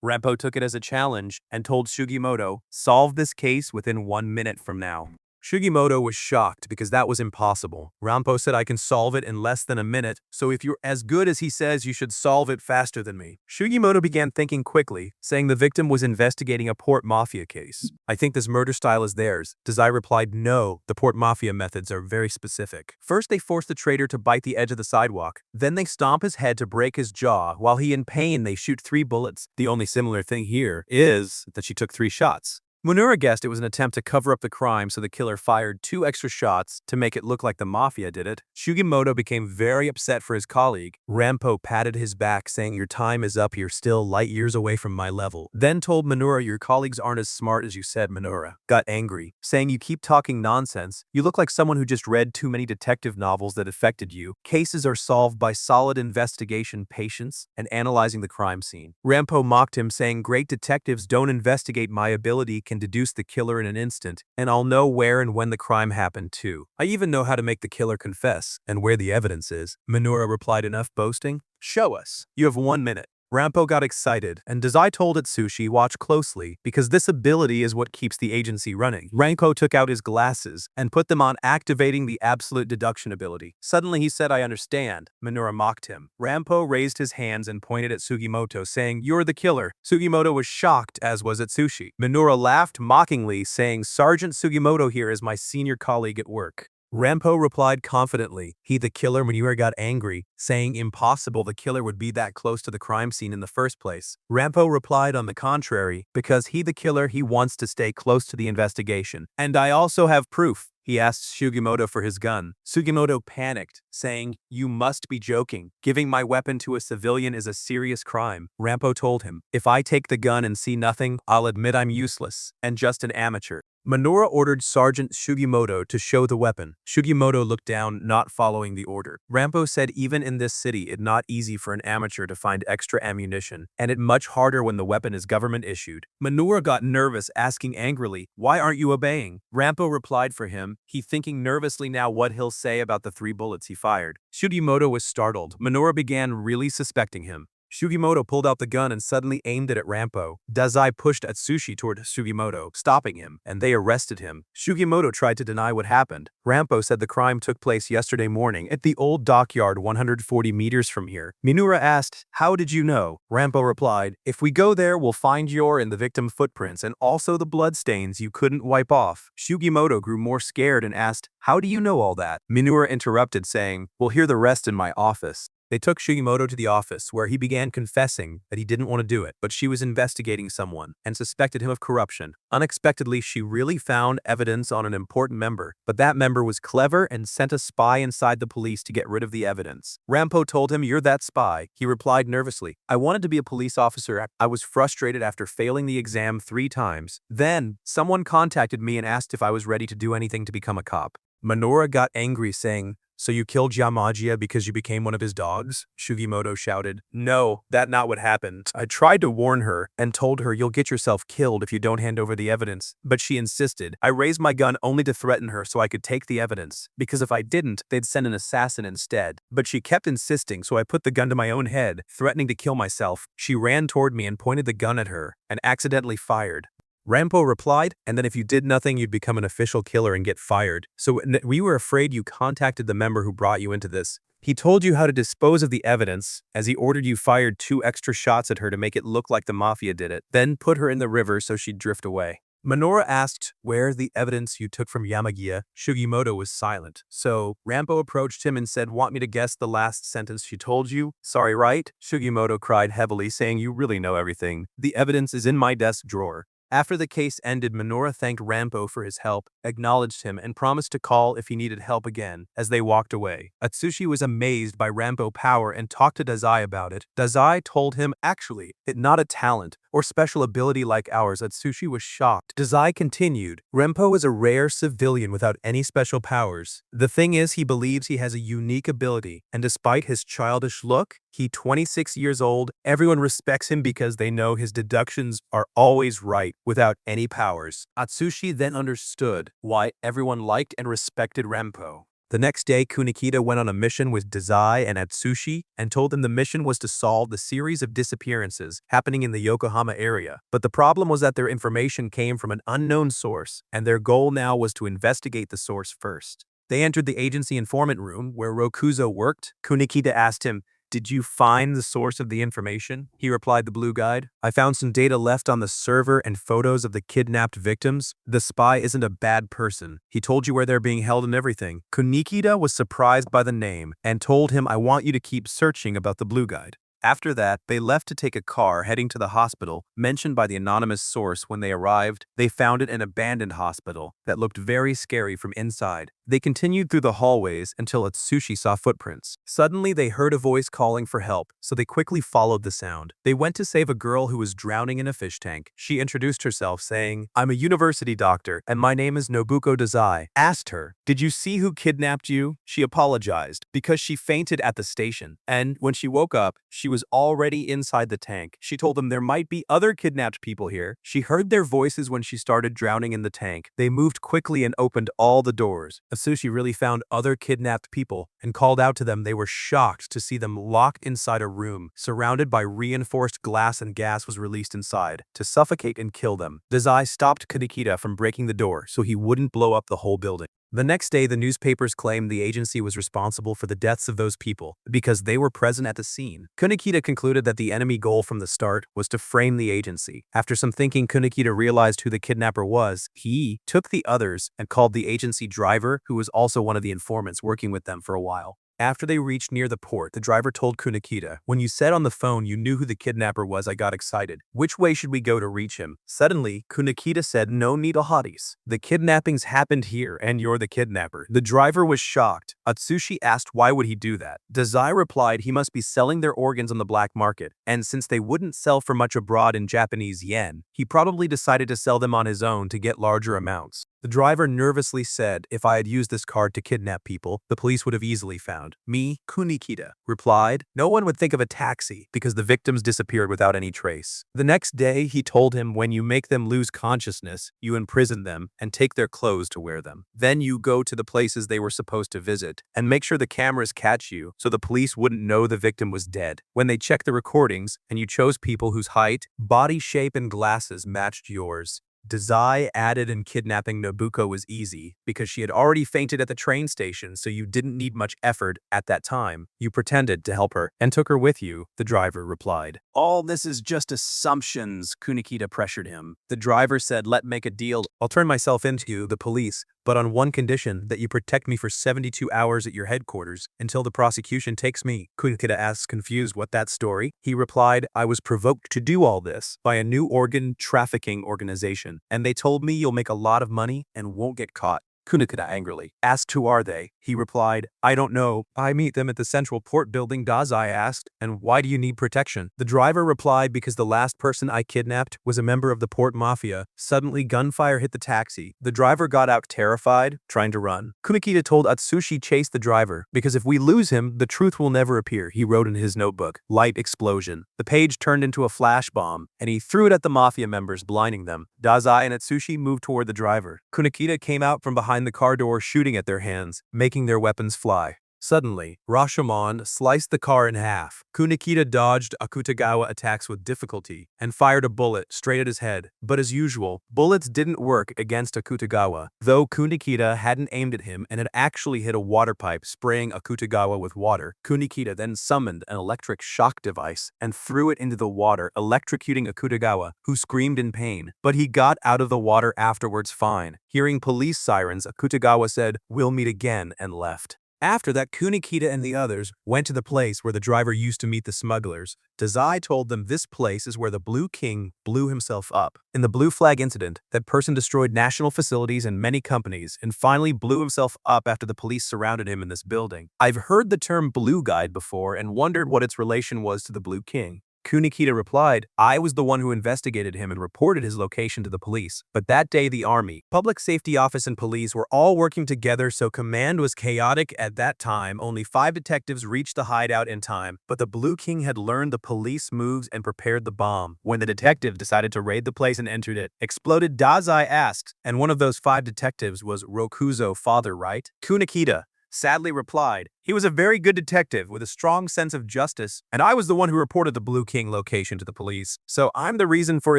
Rampo took it as a challenge and told Shugimoto, "Solve this case within 1 minute from now." Shugimoto was shocked because that was impossible. Rampo said, "I can solve it in less than a minute, so if you're as good as he says, you should solve it faster than me." Shugimoto began thinking quickly, saying the victim was investigating a Port Mafia case. "I think this murder style is theirs." Dazai replied, "No, the Port Mafia methods are very specific. First, they force the traitor to bite the edge of the sidewalk. Then they stomp his head to break his jaw. While he in pain, they shoot 3 bullets. The only similar thing here is that she took 3 shots." Munura guessed it was an attempt to cover up the crime, so the killer fired 2 extra shots to make it look like the Mafia did it. Sugimoto became very upset for his colleague. Rampo patted his back, saying, "Your time is up, you're still light years away from my level." Then told Munura, "Your colleagues aren't as smart as you said." Munura got angry, saying, "You keep talking nonsense. You look like someone who just read too many detective novels that affected you. Cases are solved by solid investigation, patience, and analyzing the crime scene." Rampo mocked him, saying, "Great detectives don't investigate. My ability can deduce the killer in an instant, and I'll know where and when the crime happened too. I even know how to make the killer confess, and where the evidence is." Munura replied, "Enough boasting? Show us. You have 1 minute." Rampo got excited, and Dazai told Atsushi, "Watch closely, because this ability is what keeps the agency running." Rampo took out his glasses and put them on, activating the absolute deduction ability. Suddenly he said, "I understand." Munura mocked him. Rampo raised his hands and pointed at Sugimoto, saying, "You're the killer." Sugimoto was shocked, as was Atsushi. Munura laughed mockingly, saying, "Sergeant Sugimoto here is my senior colleague at work." Rampo replied confidently, "He the killer?" Munura got angry, saying impossible the killer would be that close to the crime scene in the first place. Rampo replied on the contrary, "Because he the killer, he wants to stay close to the investigation. And I also have proof." He asked Sugimoto for his gun. Sugimoto panicked, saying, "You must be joking. Giving my weapon to a civilian is a serious crime." Rampo told him, "If I take the gun and see nothing, I'll admit I'm useless and just an amateur." Munura ordered Sergeant Sugimoto to show the weapon. Sugimoto looked down, not following the order. Rampo said even in this city it's not easy for an amateur to find extra ammunition, and it's much harder when the weapon is government issued. Munura got nervous, asking angrily, "Why aren't you obeying?" Rampo replied for him, he thinking nervously now what he'll say about the 3 bullets he fired. Sugimoto was startled. Munura began really suspecting him. Sugimoto pulled out the gun and suddenly aimed it at Rampo. Dazai pushed Atsushi toward Sugimoto, stopping him, and they arrested him. Sugimoto tried to deny what happened. Rampo said the crime took place yesterday morning at the old dockyard 140 meters from here. Munura asked, "How did you know?" Rampo replied, "If we go there, we'll find your and the victim footprints and also the bloodstains you couldn't wipe off." Sugimoto grew more scared and asked, "How do you know all that?" Munura interrupted, saying, "We'll hear the rest in my office." They took Sugimoto to the office, where he began confessing that he didn't want to do it, but she was investigating someone and suspected him of corruption. Unexpectedly, she really found evidence on an important member, but that member was clever and sent a spy inside the police to get rid of the evidence. Rampo told him, "You're that spy." He replied nervously, "I wanted to be a police officer. I was frustrated after failing the exam 3 times. Then, someone contacted me and asked if I was ready to do anything to become a cop." Munura got angry, saying, "So you killed Yamagia because you became one of his dogs?" Sugimoto shouted, "No, that's not what happened. I tried to warn her and told her you'll get yourself killed if you don't hand over the evidence, but she insisted. I raised my gun only to threaten her so I could take the evidence, because if I didn't, they'd send an assassin instead. But she kept insisting, so I put the gun to my own head, threatening to kill myself. She ran toward me and pointed the gun at her, and accidentally fired." Rampo replied, "And then if you did nothing, you'd become an official killer and get fired. So we were afraid you contacted the member who brought you into this. He told you how to dispose of the evidence, as he ordered you fired 2 extra shots at her to make it look like the Mafia did it, then put her in the river so she'd drift away." Munura asked, "Where's the evidence you took from Yamagia?" Sugimoto was silent. So Rampo approached him and said, "Want me to guess the last sentence she told you?" "Sorry, right?" Sugimoto cried heavily, saying, "You really know everything. The evidence is in my desk drawer." After the case ended, Munura thanked Rampo for his help, acknowledged him, and promised to call if he needed help again. As they walked away, Atsushi was amazed by Rampo's power and talked to Dazai about it. Dazai told him, "Actually, it's not a talent or special ability like ours." Atsushi was shocked. Dazai continued, "Rampo is a rare civilian without any special powers. The thing is, he believes he has a unique ability, and despite his childish look, he's 26 years old. Everyone respects him because they know his deductions are always right without any powers." Atsushi then understood why everyone liked and respected Rampo. The next day, Kunikita went on a mission with Dazai and Atsushi and told them the mission was to solve the series of disappearances happening in the Yokohama area. But the problem was that their information came from an unknown source, and their goal now was to investigate the source first. They entered the agency informant room where Rokuzo worked. Kunikita asked him, "Did you find the source of the information?" He replied, "The Blue Guide. I found some data left on the server and photos of the kidnapped victims. The spy isn't a bad person. He told you where they're being held and everything." Kunikita was surprised by the name and told him, "I want you to keep searching about the Blue Guide." After that, they left to take a car heading to the hospital mentioned by the anonymous source. When they arrived, they found it an abandoned hospital that looked very scary from inside. They continued through the hallways until Atsushi saw footprints. Suddenly, they heard a voice calling for help, so they quickly followed the sound. They went to save a girl who was drowning in a fish tank. She introduced herself, saying, "I'm a university doctor, and my name is Nobuko Dazai." Asked her, "Did you see who kidnapped you?" She apologized because she fainted at the station, and when she woke up, she was already inside the tank. She told them there might be other kidnapped people here. She heard their voices when she started drowning in the tank. They moved quickly and opened all the doors. Atsushi really found other kidnapped people and called out to them. They were shocked to see them locked inside a room, surrounded by reinforced glass, and gas was released inside to suffocate and kill them. Dazai stopped Kunikita from breaking the door so he wouldn't blow up the whole building. The next day, the newspapers claimed the agency was responsible for the deaths of those people because they were present at the scene. Kunikita concluded that the enemy goal from the start was to frame the agency. After some thinking, Kunikita realized who the kidnapper was. He took the others and called the agency driver, who was also one of the informants working with them for a while. After they reached near the port, the driver told Kunikita, "When you said on the phone you knew who the kidnapper was, I got excited. Which way should we go to reach him?" Suddenly, Kunikita said, "No needle hotties. The kidnappings happened here, and you're the kidnapper." The driver was shocked. Atsushi asked why would he do that. Dazai replied he must be selling their organs on the black market, and since they wouldn't sell for much abroad in Japanese yen, he probably decided to sell them on his own to get larger amounts. The driver nervously said, "If I had used this card to kidnap people, the police would have easily found me." Kunikita replied, "No one would think of a taxi because the victims disappeared without any trace." The next day, he told him, "When you make them lose consciousness, you imprison them and take their clothes to wear them. Then you go to the places they were supposed to visit and make sure the cameras catch you so the police wouldn't know the victim was dead. When they check the recordings and you chose people whose height, body shape, and glasses matched yours." Dazai added, "And kidnapping Nobuko was easy because she had already fainted at the train station, so you didn't need much effort at that time. You pretended to help her and took her with you," the driver replied. "All this is just assumptions," Kunikita pressured him. The driver said, "Let's make a deal. I'll turn myself into the police, but on one condition, that you protect me for 72 hours at your headquarters until the prosecution takes me." Kunikita asked, confused, "What, that story?" He replied, "I was provoked to do all this by a new organ trafficking organization, and they told me you'll make a lot of money and won't get caught." Kunikita angrily asked, "Who are they?" He replied, "I don't know. I meet them at the central port building." Dazai asked, "And why do you need protection?" The driver replied, "Because the last person I kidnapped was a member of the port Mafia." Suddenly, gunfire hit the taxi. The driver got out terrified, trying to run. Kunikita told Atsushi chase the driver, because if we lose him, the truth will never appear. He wrote in his notebook, "Light explosion." The page turned into a flash bomb, and he threw it at the Mafia members, blinding them. Dazai and Atsushi moved toward the driver. Kunikita came out from behind the car door, shooting at their hands, making their weapons fly. Suddenly, Rashomon sliced the car in half. Kunikita dodged Akutagawa attacks with difficulty and fired a bullet straight at his head. But as usual, bullets didn't work against Akutagawa, though Kunikita hadn't aimed at him and had actually hit a water pipe, spraying Akutagawa with water. Kunikita then summoned an electric shock device and threw it into the water, electrocuting Akutagawa, who screamed in pain. But he got out of the water afterwards fine. Hearing police sirens, Akutagawa said, "We'll meet again," and left. After that, Kunikita and the others went to the place where the driver used to meet the smugglers. Dazai told them this place is where the Blue King blew himself up. In the Blue Flag incident, that person destroyed national facilities and many companies and finally blew himself up after the police surrounded him in this building. I've heard the term Blue Guide before and wondered what its relation was to the Blue King. Kunikita replied, "I was the one who investigated him and reported his location to the police. But that day the Army, Public Safety Office, and police were all working together, so command was chaotic at that time. Only 5 detectives reached the hideout in time, but the Blue King had learned the police moves and prepared the bomb. When the detectives decided to raid the place and entered it, exploded." Dazai asked, "And one of those 5 detectives was Rokuzo's father, right?" Kunikita sadly replied, "He was a very good detective with a strong sense of justice, and I was the one who reported the Blue King location to the police, so I'm the reason for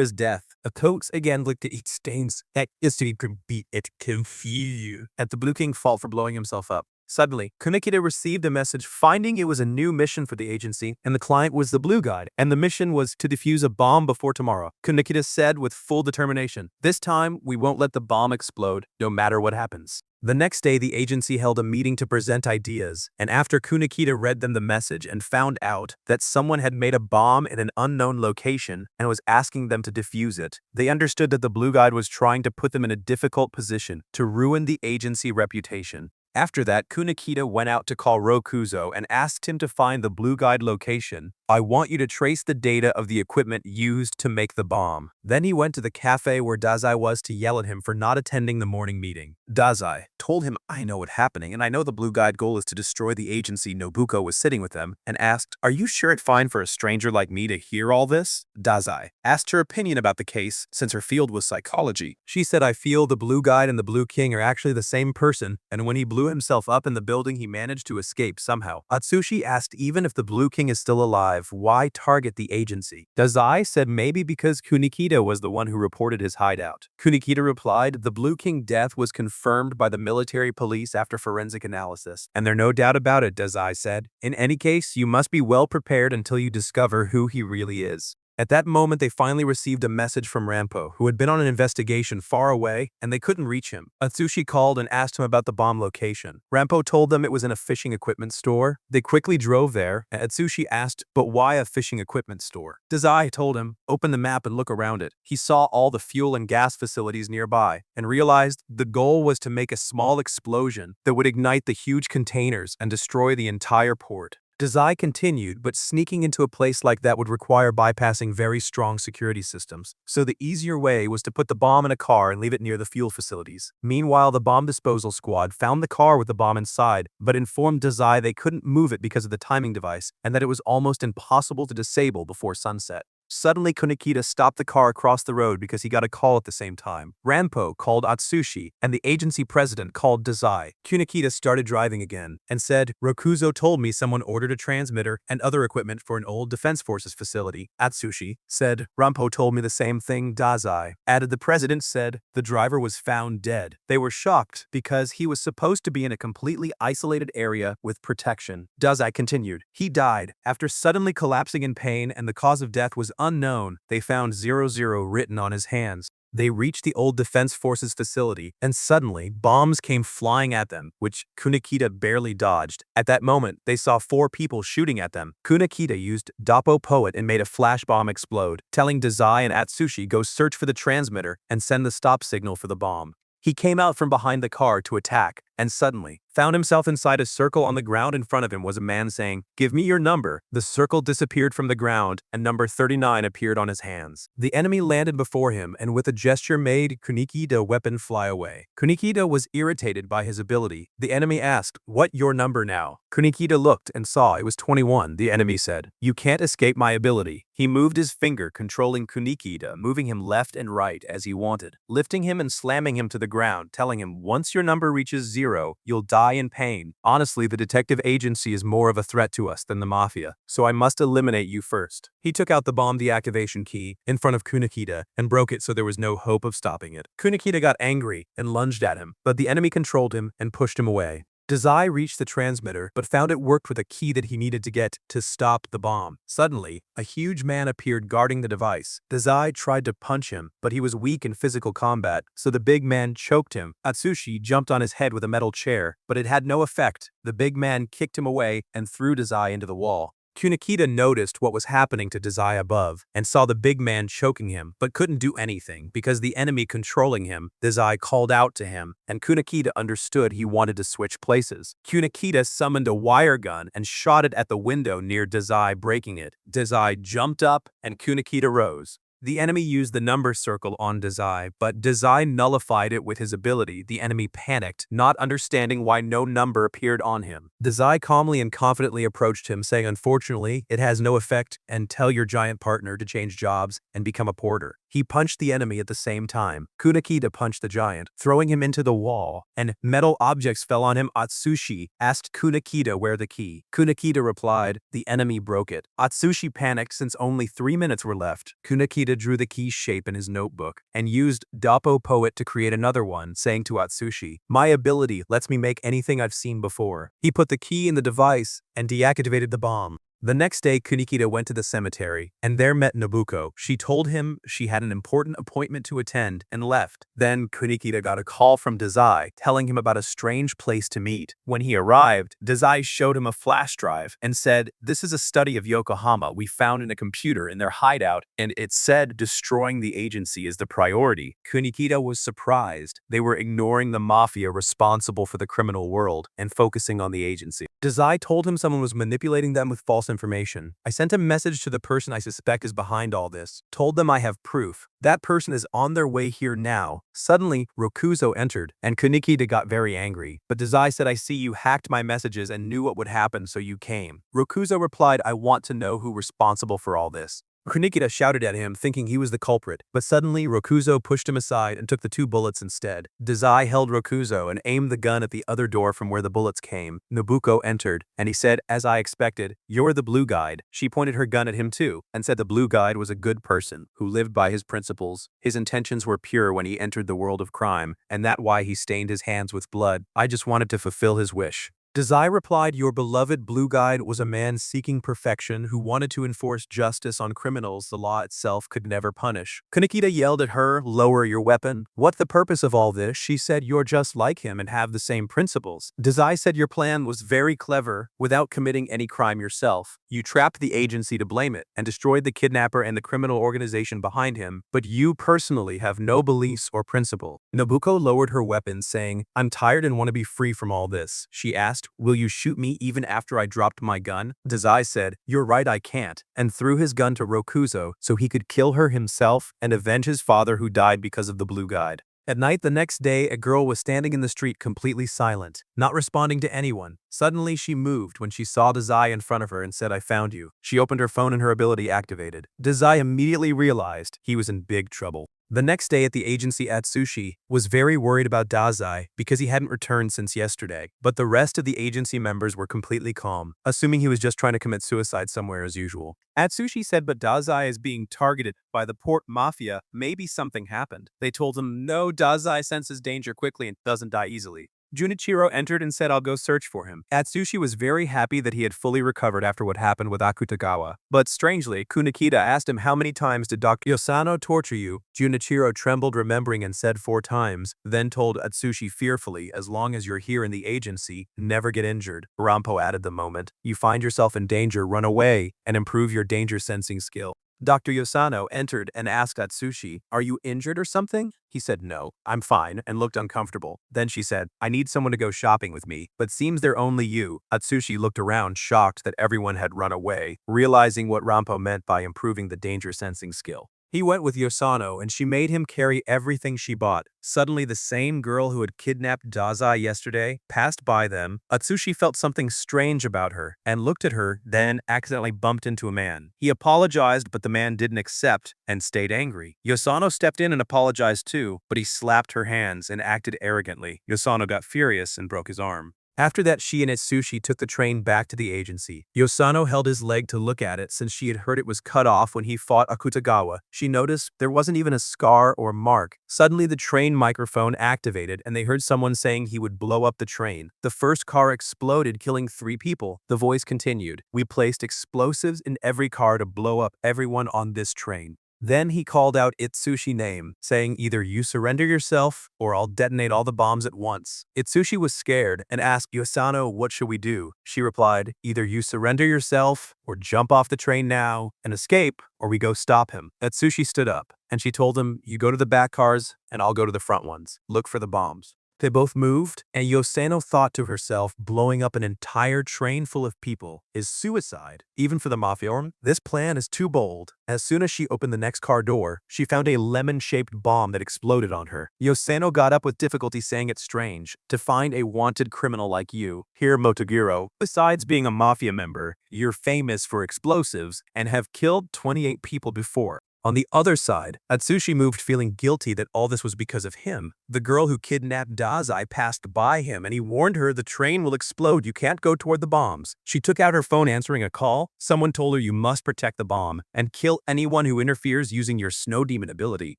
his death." A coax again looked at each stains that is to be it confuse at the Blue King fault for blowing himself up. Suddenly, Kunekita received a message finding it was a new mission for the agency, and the client was the blue guy, and the mission was to defuse a bomb before tomorrow. Kunekita said with full determination, "This time, we won't let the bomb explode, no matter what happens." The next day, the agency held a meeting to present ideas, and after Kunekita read them the message and found out that someone had made a bomb in an unknown location and was asking them to defuse it, they understood that the blue guy was trying to put them in a difficult position to ruin the agency reputation. After that, Kunekita went out to call Rokuzo and asked him to find the blue guide location. "I want you to trace the data of the equipment used to make the bomb." Then he went to the cafe where Dazai was to yell at him for not attending the morning meeting. Dazai told him, "I know what's happening, and I know the blue guide goal is to destroy the agency." Nobuko was sitting with them and asked, "Are you sure it's fine for a stranger like me to hear all this?" Dazai asked her opinion about the case since her field was psychology. She said, "I feel the blue guide and the blue king are actually the same person, and when he blew himself up in the building, he managed to escape somehow." Atsushi asked, even if the blue king is still alive, why target the agency? Dazai said maybe because Kunekita was the one who reported his hideout. Kunekita replied, "The blue king death was confirmed by the military police after forensic analysis. And there's no doubt about it," Dazai said. "In any case, you must be well prepared until you discover who he really is." At that moment, they finally received a message from Rampo, who had been on an investigation far away, and they couldn't reach him. Atsushi called and asked him about the bomb location. Rampo told them it was in a fishing equipment store. They quickly drove there, and Atsushi asked, "But why a fishing equipment store?" Dazai told him, "Open the map and look around it." He saw all the fuel and gas facilities nearby, and realized the goal was to make a small explosion that would ignite the huge containers and destroy the entire port. Dazai continued, but sneaking into a place like that would require bypassing very strong security systems. So the easier way was to put the bomb in a car and leave it near the fuel facilities. Meanwhile, the bomb disposal squad found the car with the bomb inside, but informed Dazai they couldn't move it because of the timing device, and that it was almost impossible to disable before sunset. Suddenly, Kunekita stopped the car across the road because he got a call at the same time. Rampo called Atsushi, and the agency president called Dazai. Kunekita started driving again and said, "Rokuzo told me someone ordered a transmitter and other equipment for an old Defense Forces facility." Atsushi said, "Rampo told me the same thing." Dazai added, "The president said the driver was found dead." They were shocked because he was supposed to be in a completely isolated area with protection. Dazai continued, "He died after suddenly collapsing in pain, and the cause of death was unknown." They found 00 written on his hands. They reached the old Defense Forces facility, and suddenly, bombs came flying at them, which Kunekita barely dodged. At that moment, they saw 4 people shooting at them. Kunekita used Doppo Poet and made a flash bomb explode, telling Dazai and Atsushi go search for the transmitter and send the stop signal for the bomb. He came out from behind the car to attack, and suddenly found himself inside a circle. On the ground in front of him was a man saying, "Give me your number." The circle disappeared from the ground, and number 39 appeared on his hands. The enemy landed before him, and with a gesture made Kunekita's weapon fly away. Kunekita was irritated by his ability. The enemy asked, "What your number now?" Kunekita looked and saw it was 21. The enemy said, "You can't escape my ability." He moved his finger, controlling Kunekita, moving him left and right as he wanted, lifting him and slamming him to the ground, telling him, "Once your number reaches 0, you'll die in pain. Honestly, the detective agency is more of a threat to us than the Mafia, so I must eliminate you first." He took out the bomb deactivation key in front of Kunekita and broke it so there was no hope of stopping it. Kunekita got angry and lunged at him, but the enemy controlled him and pushed him away. Dazai reached the transmitter, but found it worked with a key that he needed to get to stop the bomb. Suddenly, a huge man appeared guarding the device. Dazai tried to punch him, but he was weak in physical combat, so the big man choked him. Atsushi jumped on his head with a metal chair, but it had no effect. The big man kicked him away and threw Dazai into the wall. Kunekita noticed what was happening to Dazai above and saw the big man choking him, but couldn't do anything because the enemy controlling him. Dazai called out to him, and Kunekita understood he wanted to switch places. Kunekita summoned a wire gun and shot it at the window near Dazai, breaking it. Dazai jumped up, and Kunekita rose. The enemy used the number circle on Dazai, but Dazai nullified it with his ability. The enemy panicked, not understanding why no number appeared on him. Dazai calmly and confidently approached him, saying, "Unfortunately, it has no effect, and tell your giant partner to change jobs and become a porter." He punched the enemy at the same time. Kunakita punched the giant, throwing him into the wall, and metal objects fell on him. Atsushi asked Kunakita where the key. Kunakita replied, the enemy broke it. Atsushi panicked since only 3 minutes were left. Kunakita drew the key's shape in his notebook and used Doppo Poet to create another one, saying to Atsushi, my ability lets me make anything I've seen before. He put the key in the device and deactivated the bomb. The next day, Kunikita went to the cemetery and there met Nobuko. She told him she had an important appointment to attend and left. Then Kunikita got a call from Dazai telling him about a strange place to meet. When he arrived, Dazai showed him a flash drive and said, this is a study of Yokohama we found in a computer in their hideout, and it said destroying the agency is the priority. Kunikita was surprised. They were ignoring the Mafia responsible for the criminal world and focusing on the agency. Dazai told him someone was manipulating them with false information. I sent a message to the person I suspect is behind all this. Told them I have proof. That person is on their way here now. Suddenly, Rokuzo entered, and Kunikita got very angry. But Dazai said, I see you hacked my messages and knew what would happen, so you came. Rokuzo replied, I want to know who's responsible for all this. Kunikita shouted at him, thinking he was the culprit, but suddenly Rokuzo pushed him aside and took the 2 bullets instead. Dazai held Rokuzo and aimed the gun at the other door from where the bullets came. Nobuko entered, and he said, as I expected, you're the blue guide. She pointed her gun at him too, and said the blue guide was a good person, who lived by his principles. His intentions were pure when he entered the world of crime, and that's why he stained his hands with blood. I just wanted to fulfill his wish. Dazai replied, your beloved blue guide was a man seeking perfection who wanted to enforce justice on criminals the law itself could never punish. Kunikita yelled at her, lower your weapon. What the purpose of all this? She said, you're just like him and have the same principles. Dazai said your plan was very clever without committing any crime yourself. You trapped the agency to blame it and destroyed the kidnapper and the criminal organization behind him, but you personally have no beliefs or principle. Nobuko lowered her weapon, saying, I'm tired and want to be free from all this. She asked, will you shoot me even after I dropped my gun? Dazai said, you're right, I can't, and threw his gun to Rokuzo so he could kill her himself and avenge his father who died because of the blue guide. At night the next day, a girl was standing in the street completely silent, not responding to anyone. Suddenly she moved when she saw Dazai in front of her and said, I found you. She opened her phone and her ability activated. Dazai immediately realized he was in big trouble. The next day at the agency, Atsushi was very worried about Dazai because he hadn't returned since yesterday, but the rest of the agency members were completely calm, assuming he was just trying to commit suicide somewhere as usual. Atsushi said, but Dazai is being targeted by the port mafia. Maybe something happened. They told him, no, Dazai senses danger quickly and doesn't die easily. Junichiro entered and said, I'll go search for him. Atsushi was very happy that he had fully recovered after what happened with Akutagawa. But strangely, Kunikita asked him, how many times did Dr. Yosano torture you? Junichiro trembled, remembering, and said 4 times, then told Atsushi fearfully, as long as you're here in the agency, never get injured. Rampo added the moment you find yourself in danger, run away and improve your danger sensing skill. Dr. Yosano entered and asked Atsushi, are you injured or something? He said, no, I'm fine, and looked uncomfortable. Then she said, I need someone to go shopping with me, but seems they're only you. Atsushi looked around, shocked that everyone had run away, realizing what Rampo meant by improving the danger sensing skill. He went with Yosano and she made him carry everything she bought. Suddenly, the same girl who had kidnapped Dazai yesterday passed by them. Atsushi felt something strange about her and looked at her, then accidentally bumped into a man. He apologized, but the man didn't accept and stayed angry. Yosano stepped in and apologized too, but he slapped her hands and acted arrogantly. Yosano got furious and broke his arm. After that, she and Atsushi took the train back to the agency. Yosano held his leg to look at it since she had heard it was cut off when he fought Akutagawa. She noticed there wasn't even a scar or mark. Suddenly, the train microphone activated and they heard someone saying he would blow up the train. The first car exploded, killing 3 people. The voice continued, we placed explosives in every car to blow up everyone on this train. Then he called out Atsushi's name, saying either you surrender yourself or I'll detonate all the bombs at once. Atsushi was scared and asked Yosano, what should we do? She replied, either you surrender yourself or jump off the train now and escape, or we go stop him. Atsushi stood up and she told him, you go to the back cars and I'll go to the front ones. Look for the bombs. They both moved, and Yosano thought to herself, blowing up an entire train full of people is suicide, even for the Mafia. This plan is too bold. As soon as she opened the next car door, she found a lemon-shaped bomb that exploded on her. Yosano got up with difficulty, saying it's strange to find a wanted criminal like you here, Motoguro. Besides being a Mafia member, you're famous for explosives and have killed 28 people before. On the other side, Atsushi moved feeling guilty that all this was because of him. The girl who kidnapped Dazai passed by him and he warned her the train will explode, you can't go toward the bombs. She took out her phone answering a call. Someone told her you must protect the bomb and kill anyone who interferes using your snow demon ability.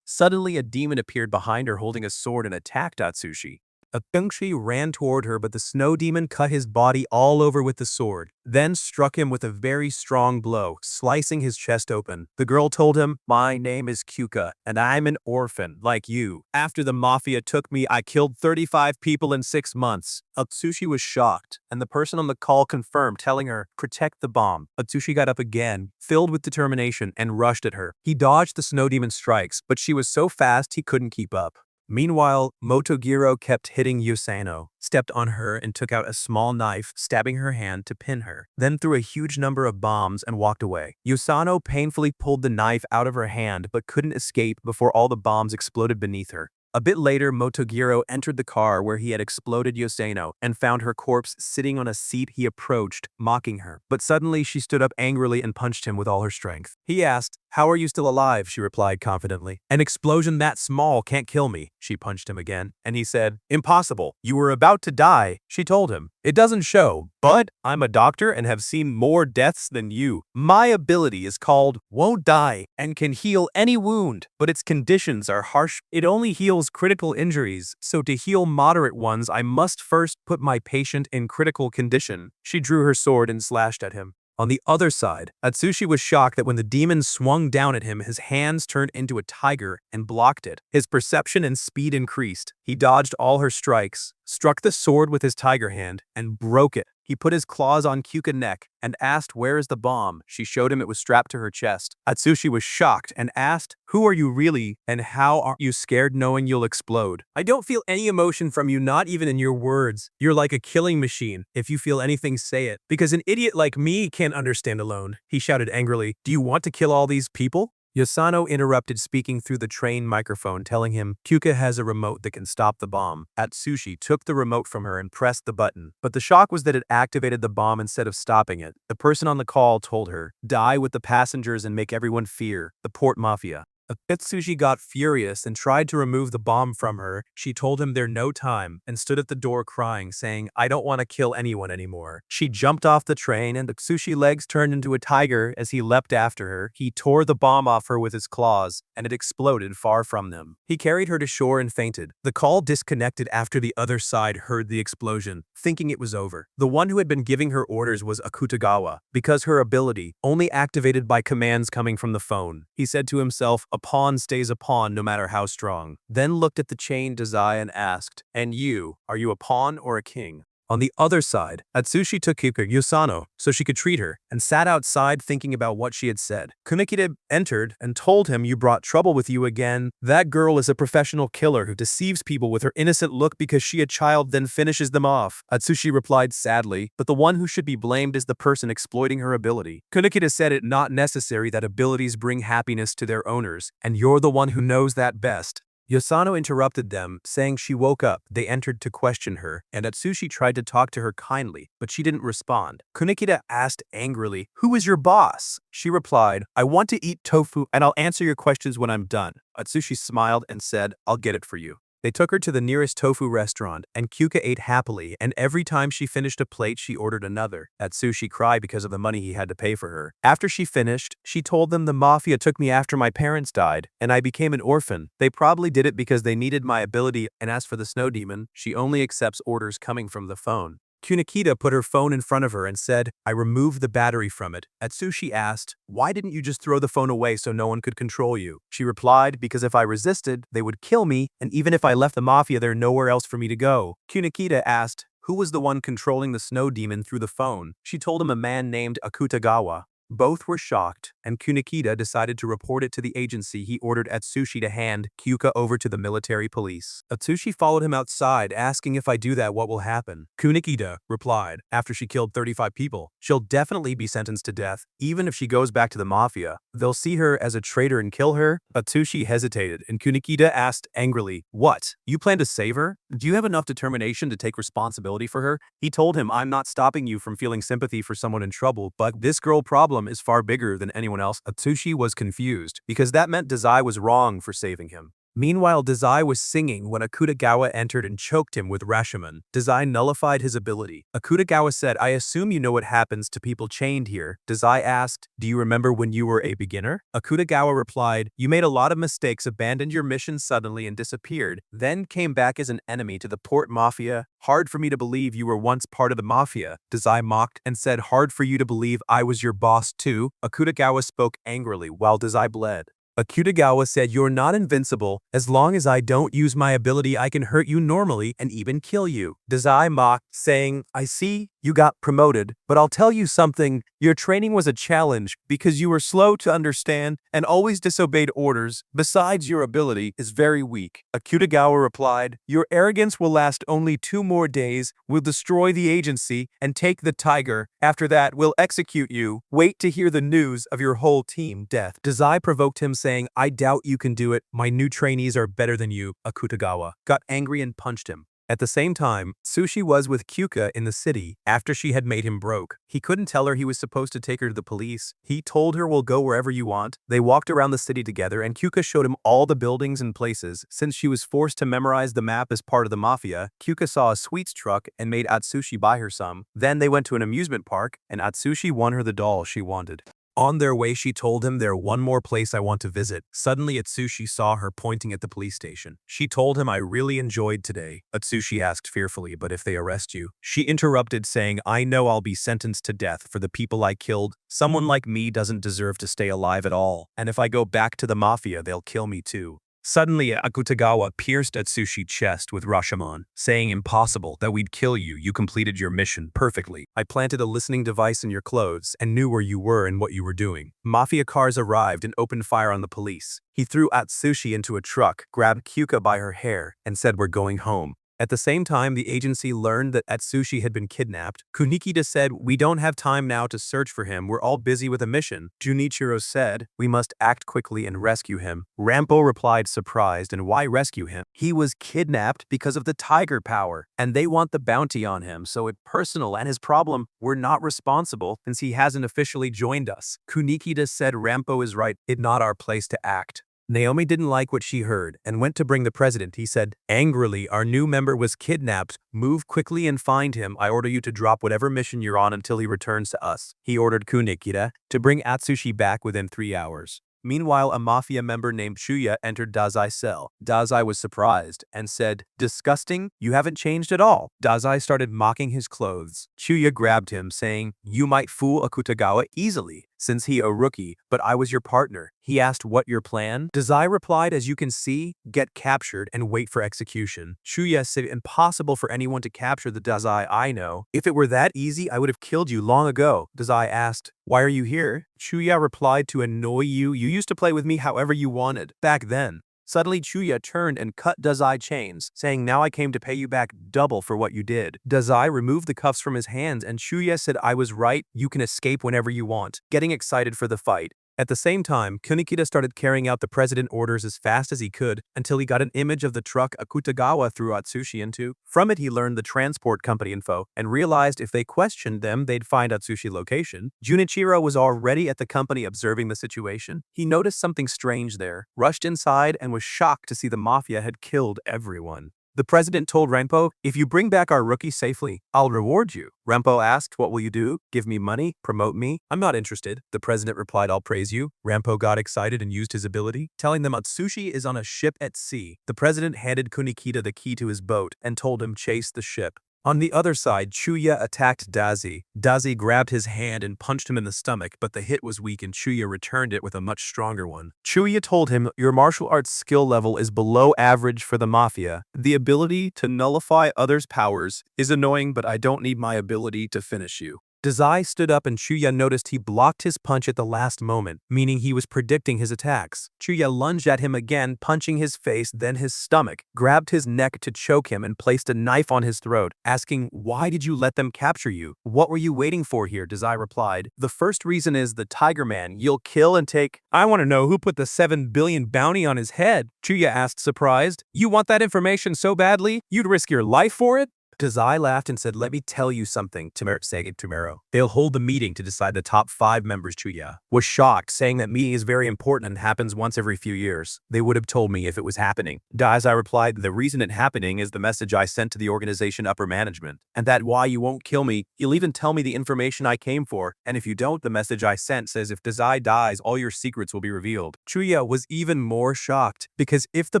Suddenly a demon appeared behind her holding a sword and attacked Atsushi. Atsushi ran toward her, but the snow demon cut his body all over with the sword, then struck him with a very strong blow, slicing his chest open. The girl told him, "My name is Kyoka, and I'm an orphan, like you. After the Mafia took me, I killed 35 people in 6 months." Atsushi was shocked, and the person on the call confirmed, telling her, "Protect the bomb." Atsushi got up again, filled with determination, and rushed at her. He dodged the snow demon's strikes, but she was so fast he couldn't keep up. Meanwhile, Motogiro kept hitting Yusano, stepped on her and took out a small knife, stabbing her hand to pin her, then threw a huge number of bombs and walked away. Yusano painfully pulled the knife out of her hand but couldn't escape before all the bombs exploded beneath her. A bit later, Motogiro entered the car where he had exploded Yosano and found her corpse sitting on a seat. He approached, mocking her. But suddenly she stood up angrily and punched him with all her strength. He asked, "How are you still alive?" She replied confidently. "An explosion that small can't kill me." She punched him again, and he said, "Impossible. You were about to die." She told him, "It doesn't show, but I'm a doctor and have seen more deaths than you. My ability is called Won't Die and can heal any wound, but its conditions are harsh. It only heals critical injuries, so to heal moderate ones, I must first put my patient in critical condition." She drew her sword and slashed at him. On the other side, Atsushi was shocked that when the demon swung down at him, his hands turned into a tiger and blocked it. His perception and speed increased. He dodged all her strikes, struck the sword with his tiger hand, and broke it. He put his claws on Kyoka's neck and asked, "Where is the bomb?" She showed him it was strapped to her chest. Atsushi was shocked and asked, "Who are you really, and how are you scared knowing you'll explode? I don't feel any emotion from you, not even in your words. You're like a killing machine. If you feel anything, say it. Because an idiot like me can't understand alone." He shouted angrily, "Do you want to kill all these people?" Yosano interrupted, speaking through the train microphone, telling him, "Kyoka has a remote that can stop the bomb." Atsushi took the remote from her and pressed the button, but the shock was that it activated the bomb instead of stopping it. The person on the call told her, "Die with the passengers and make everyone fear the port mafia." Atsushi got furious and tried to remove the bomb from her. She told him there's no time and stood at the door crying, saying, "I don't want to kill anyone anymore." She jumped off the train and Atsushi's legs turned into a tiger as he leapt after her. He tore the bomb off her with his claws and it exploded far from them. He carried her to shore and fainted. The call disconnected after the other side heard the explosion, thinking it was over. The one who had been giving her orders was Akutagawa, because her ability only activated by commands coming from the phone. He said to himself, "A pawn stays a pawn no matter how strong." Then looked at the chained Dazai and asked, "And you, are you a pawn or a king?" On the other side, Atsushi took Kyoka Yusano so she could treat her and sat outside thinking about what she had said. Kunekida entered and told him, "You brought trouble with you again. That girl is a professional killer who deceives people with her innocent look because she a child then finishes them off." Atsushi replied sadly, "But the one who should be blamed is the person exploiting her ability." Kunekida said it not necessary that abilities bring happiness to their owners, and you're the one who knows that best. Yosano interrupted them, saying she woke up. They entered to question her, and Atsushi tried to talk to her kindly, but she didn't respond. Kunekida asked angrily, "Who is your boss?" She replied, "I want to eat tofu and I'll answer your questions when I'm done." Atsushi smiled and said, "I'll get it for you." They took her to the nearest tofu restaurant, and Kyoka ate happily, and every time she finished a plate, she ordered another. Atsushi cried because of the money he had to pay for her. After she finished, she told them, "The Mafia took me after my parents died, and I became an orphan. They probably did it because they needed my ability, and as for the snow demon, she only accepts orders coming from the phone." Kunekida put her phone in front of her and said, "I removed the battery from it." Atsushi asked, "Why didn't you just throw the phone away so no one could control you?" She replied, "Because if I resisted, they would kill me, and even if I left the Mafia, there's nowhere else for me to go." Kunekida asked, who was the one controlling the snow demon through the phone. She told him a man named Akutagawa. Both were shocked, and Kunekida decided to report it to the agency. He ordered Atsushi to hand Kyoka over to the military police. Atsushi followed him outside, asking, "If I do that, what will happen?" Kunekida replied, "After she killed 35 people, she'll definitely be sentenced to death. Even if she goes back to the Mafia, they'll see her as a traitor and kill her." Atsushi hesitated, and Kunekida asked angrily, "What? You plan to save her? Do you have enough determination to take responsibility for her?" He told him, "I'm not stopping you from feeling sympathy for someone in trouble, but this girl problem problem is far bigger than anyone else. Atsushi was confused, because that meant Dazai was wrong for saving him. Meanwhile, Dazai was singing when Akutagawa entered and choked him with Rashomon. Dazai nullified his ability. Akutagawa said, "I assume you know what happens to people chained here." Dazai asked, "Do you remember when you were a beginner?" Akutagawa replied, "You made a lot of mistakes, abandoned your mission suddenly and disappeared, then came back as an enemy to the port Mafia. Hard for me to believe you were once part of the Mafia." Dazai mocked and said, "Hard for you to believe I was your boss too?" Akutagawa spoke angrily while Dazai bled. Akutagawa said, "You're not invincible. As long as I don't use my ability, I can hurt you normally and even kill you." Dazai mocked, saying, "I see you got promoted, but I'll tell you something. Your training was a challenge because you were slow to understand and always disobeyed orders. Besides, your ability is very weak." Akutagawa replied, "Your arrogance will last only 2 more days. We'll destroy the agency and take the tiger. After that, we'll execute you. Wait to hear the news of your whole team death." Dazai provoked him, saying, "I doubt you can do it. My new trainees are better than you." Akutagawa got angry and punched him. At the same time, Atsushi was with Kyoka in the city after she had made him broke. He couldn't tell her he was supposed to take her to the police. He told her, "We'll go wherever you want." They walked around the city together and Kyoka showed him all the buildings and places. Since she was forced to memorize the map as part of the Mafia, Kyoka saw a sweets truck and made Atsushi buy her some. Then they went to an amusement park and Atsushi won her the doll she wanted. On their way, she told him, "There's one more place I want to visit." Suddenly, Atsushi saw her pointing at the police station. She told him, "I really enjoyed today." Atsushi asked fearfully, "But if they arrest you?" She interrupted, saying, "I know I'll be sentenced to death for the people I killed. Someone like me doesn't deserve to stay alive at all. And if I go back to the Mafia, they'll kill me too." Suddenly, Akutagawa pierced Atsushi's chest with Rashomon, saying, "Impossible, that we'd kill you. You completed your mission perfectly. I planted a listening device in your clothes and knew where you were and what you were doing." Mafia cars arrived and opened fire on the police. He threw Atsushi into a truck, grabbed Kyoka by her hair, and said, "We're going home." At the same time, the agency learned that Atsushi had been kidnapped. Kunikida said, "We don't have time now to search for him. We're all busy with a mission." Junichiro said, "We must act quickly and rescue him." Rampo replied, surprised, "And why rescue him? He was kidnapped because of the tiger power, and they want the bounty on him, so it's personal and his problem. We're not responsible since he hasn't officially joined us." Kunikida said, "Rampo is right. It's not our place to act." Naomi didn't like what she heard and went to bring the president. He said, angrily, "Our new member was kidnapped. Move quickly and find him. I order you to drop whatever mission you're on until he returns to us." He ordered Kunikida to bring Atsushi back within 3 hours. Meanwhile, a Mafia member named Shuya entered Dazai's cell. Dazai was surprised and said, "Disgusting, you haven't changed at all." Dazai started mocking his clothes. Shuya grabbed him, saying, "You might fool Akutagawa easily, since he a rookie, but I was your partner." He asked, "What your plan?" Dazai replied, "As you can see, get captured and wait for execution." Shuya said, "Impossible for anyone to capture the Dazai I know. If it were that easy, I would have killed you long ago." Dazai asked, "Why are you here?" Shuya replied, "To annoy you. You used to play with me however you wanted, back then." Suddenly, Chuya turned and cut Dazai chains, saying, "Now I came to pay you back double for what you did." Dazai removed the cuffs from his hands and Chuya said, "I was right, you can escape whenever you want," getting excited for the fight. At the same time, Kunikida started carrying out the president orders as fast as he could until he got an image of the truck Akutagawa threw Atsushi into. From it, he learned the transport company info and realized if they questioned them, they'd find Atsushi's location. Junichiro was already at the company observing the situation. He noticed something strange there, rushed inside, and was shocked to see the Mafia had killed everyone. The president told Rampo, "If you bring back our rookie safely, I'll reward you." Rampo asked, "What will you do? Give me money? Promote me?" "I'm not interested." The president replied, "I'll praise you." Rampo got excited and used his ability, telling them Atsushi is on a ship at sea. The president handed Kunikida the key to his boat and told him chase the ship. On the other side, Chuya attacked Dazi. Dazi grabbed his hand and punched him in the stomach, but the hit was weak and Chuya returned it with a much stronger one. Chuya told him, "Your martial arts skill level is below average for the Mafia. The ability to nullify others' powers is annoying, but I don't need my ability to finish you." Dazai stood up and Chuya noticed he blocked his punch at the last moment, meaning he was predicting his attacks. Chuya lunged at him again, punching his face, then his stomach, grabbed his neck to choke him and placed a knife on his throat, asking, "Why did you let them capture you? What were you waiting for here?" Dazai replied, "The first reason is the Tiger Man. You'll kill and take." "I want to know who put the 7 billion bounty on his head," Chuya asked, surprised. "You want that information so badly? You'd risk your life for it?" Dazai laughed and said, "Let me tell you something, tomorrow. They'll hold the meeting to decide the top 5 members." Chuya was shocked, saying that meeting is very important and happens once every few years. "They would have told me if it was happening." Dazai replied, "The reason it happening is the message I sent to the organization upper management, and that why you won't kill me, you'll even tell me the information I came for, and if you don't, the message I sent says if Dazai dies, all your secrets will be revealed." Chuya was even more shocked, because if the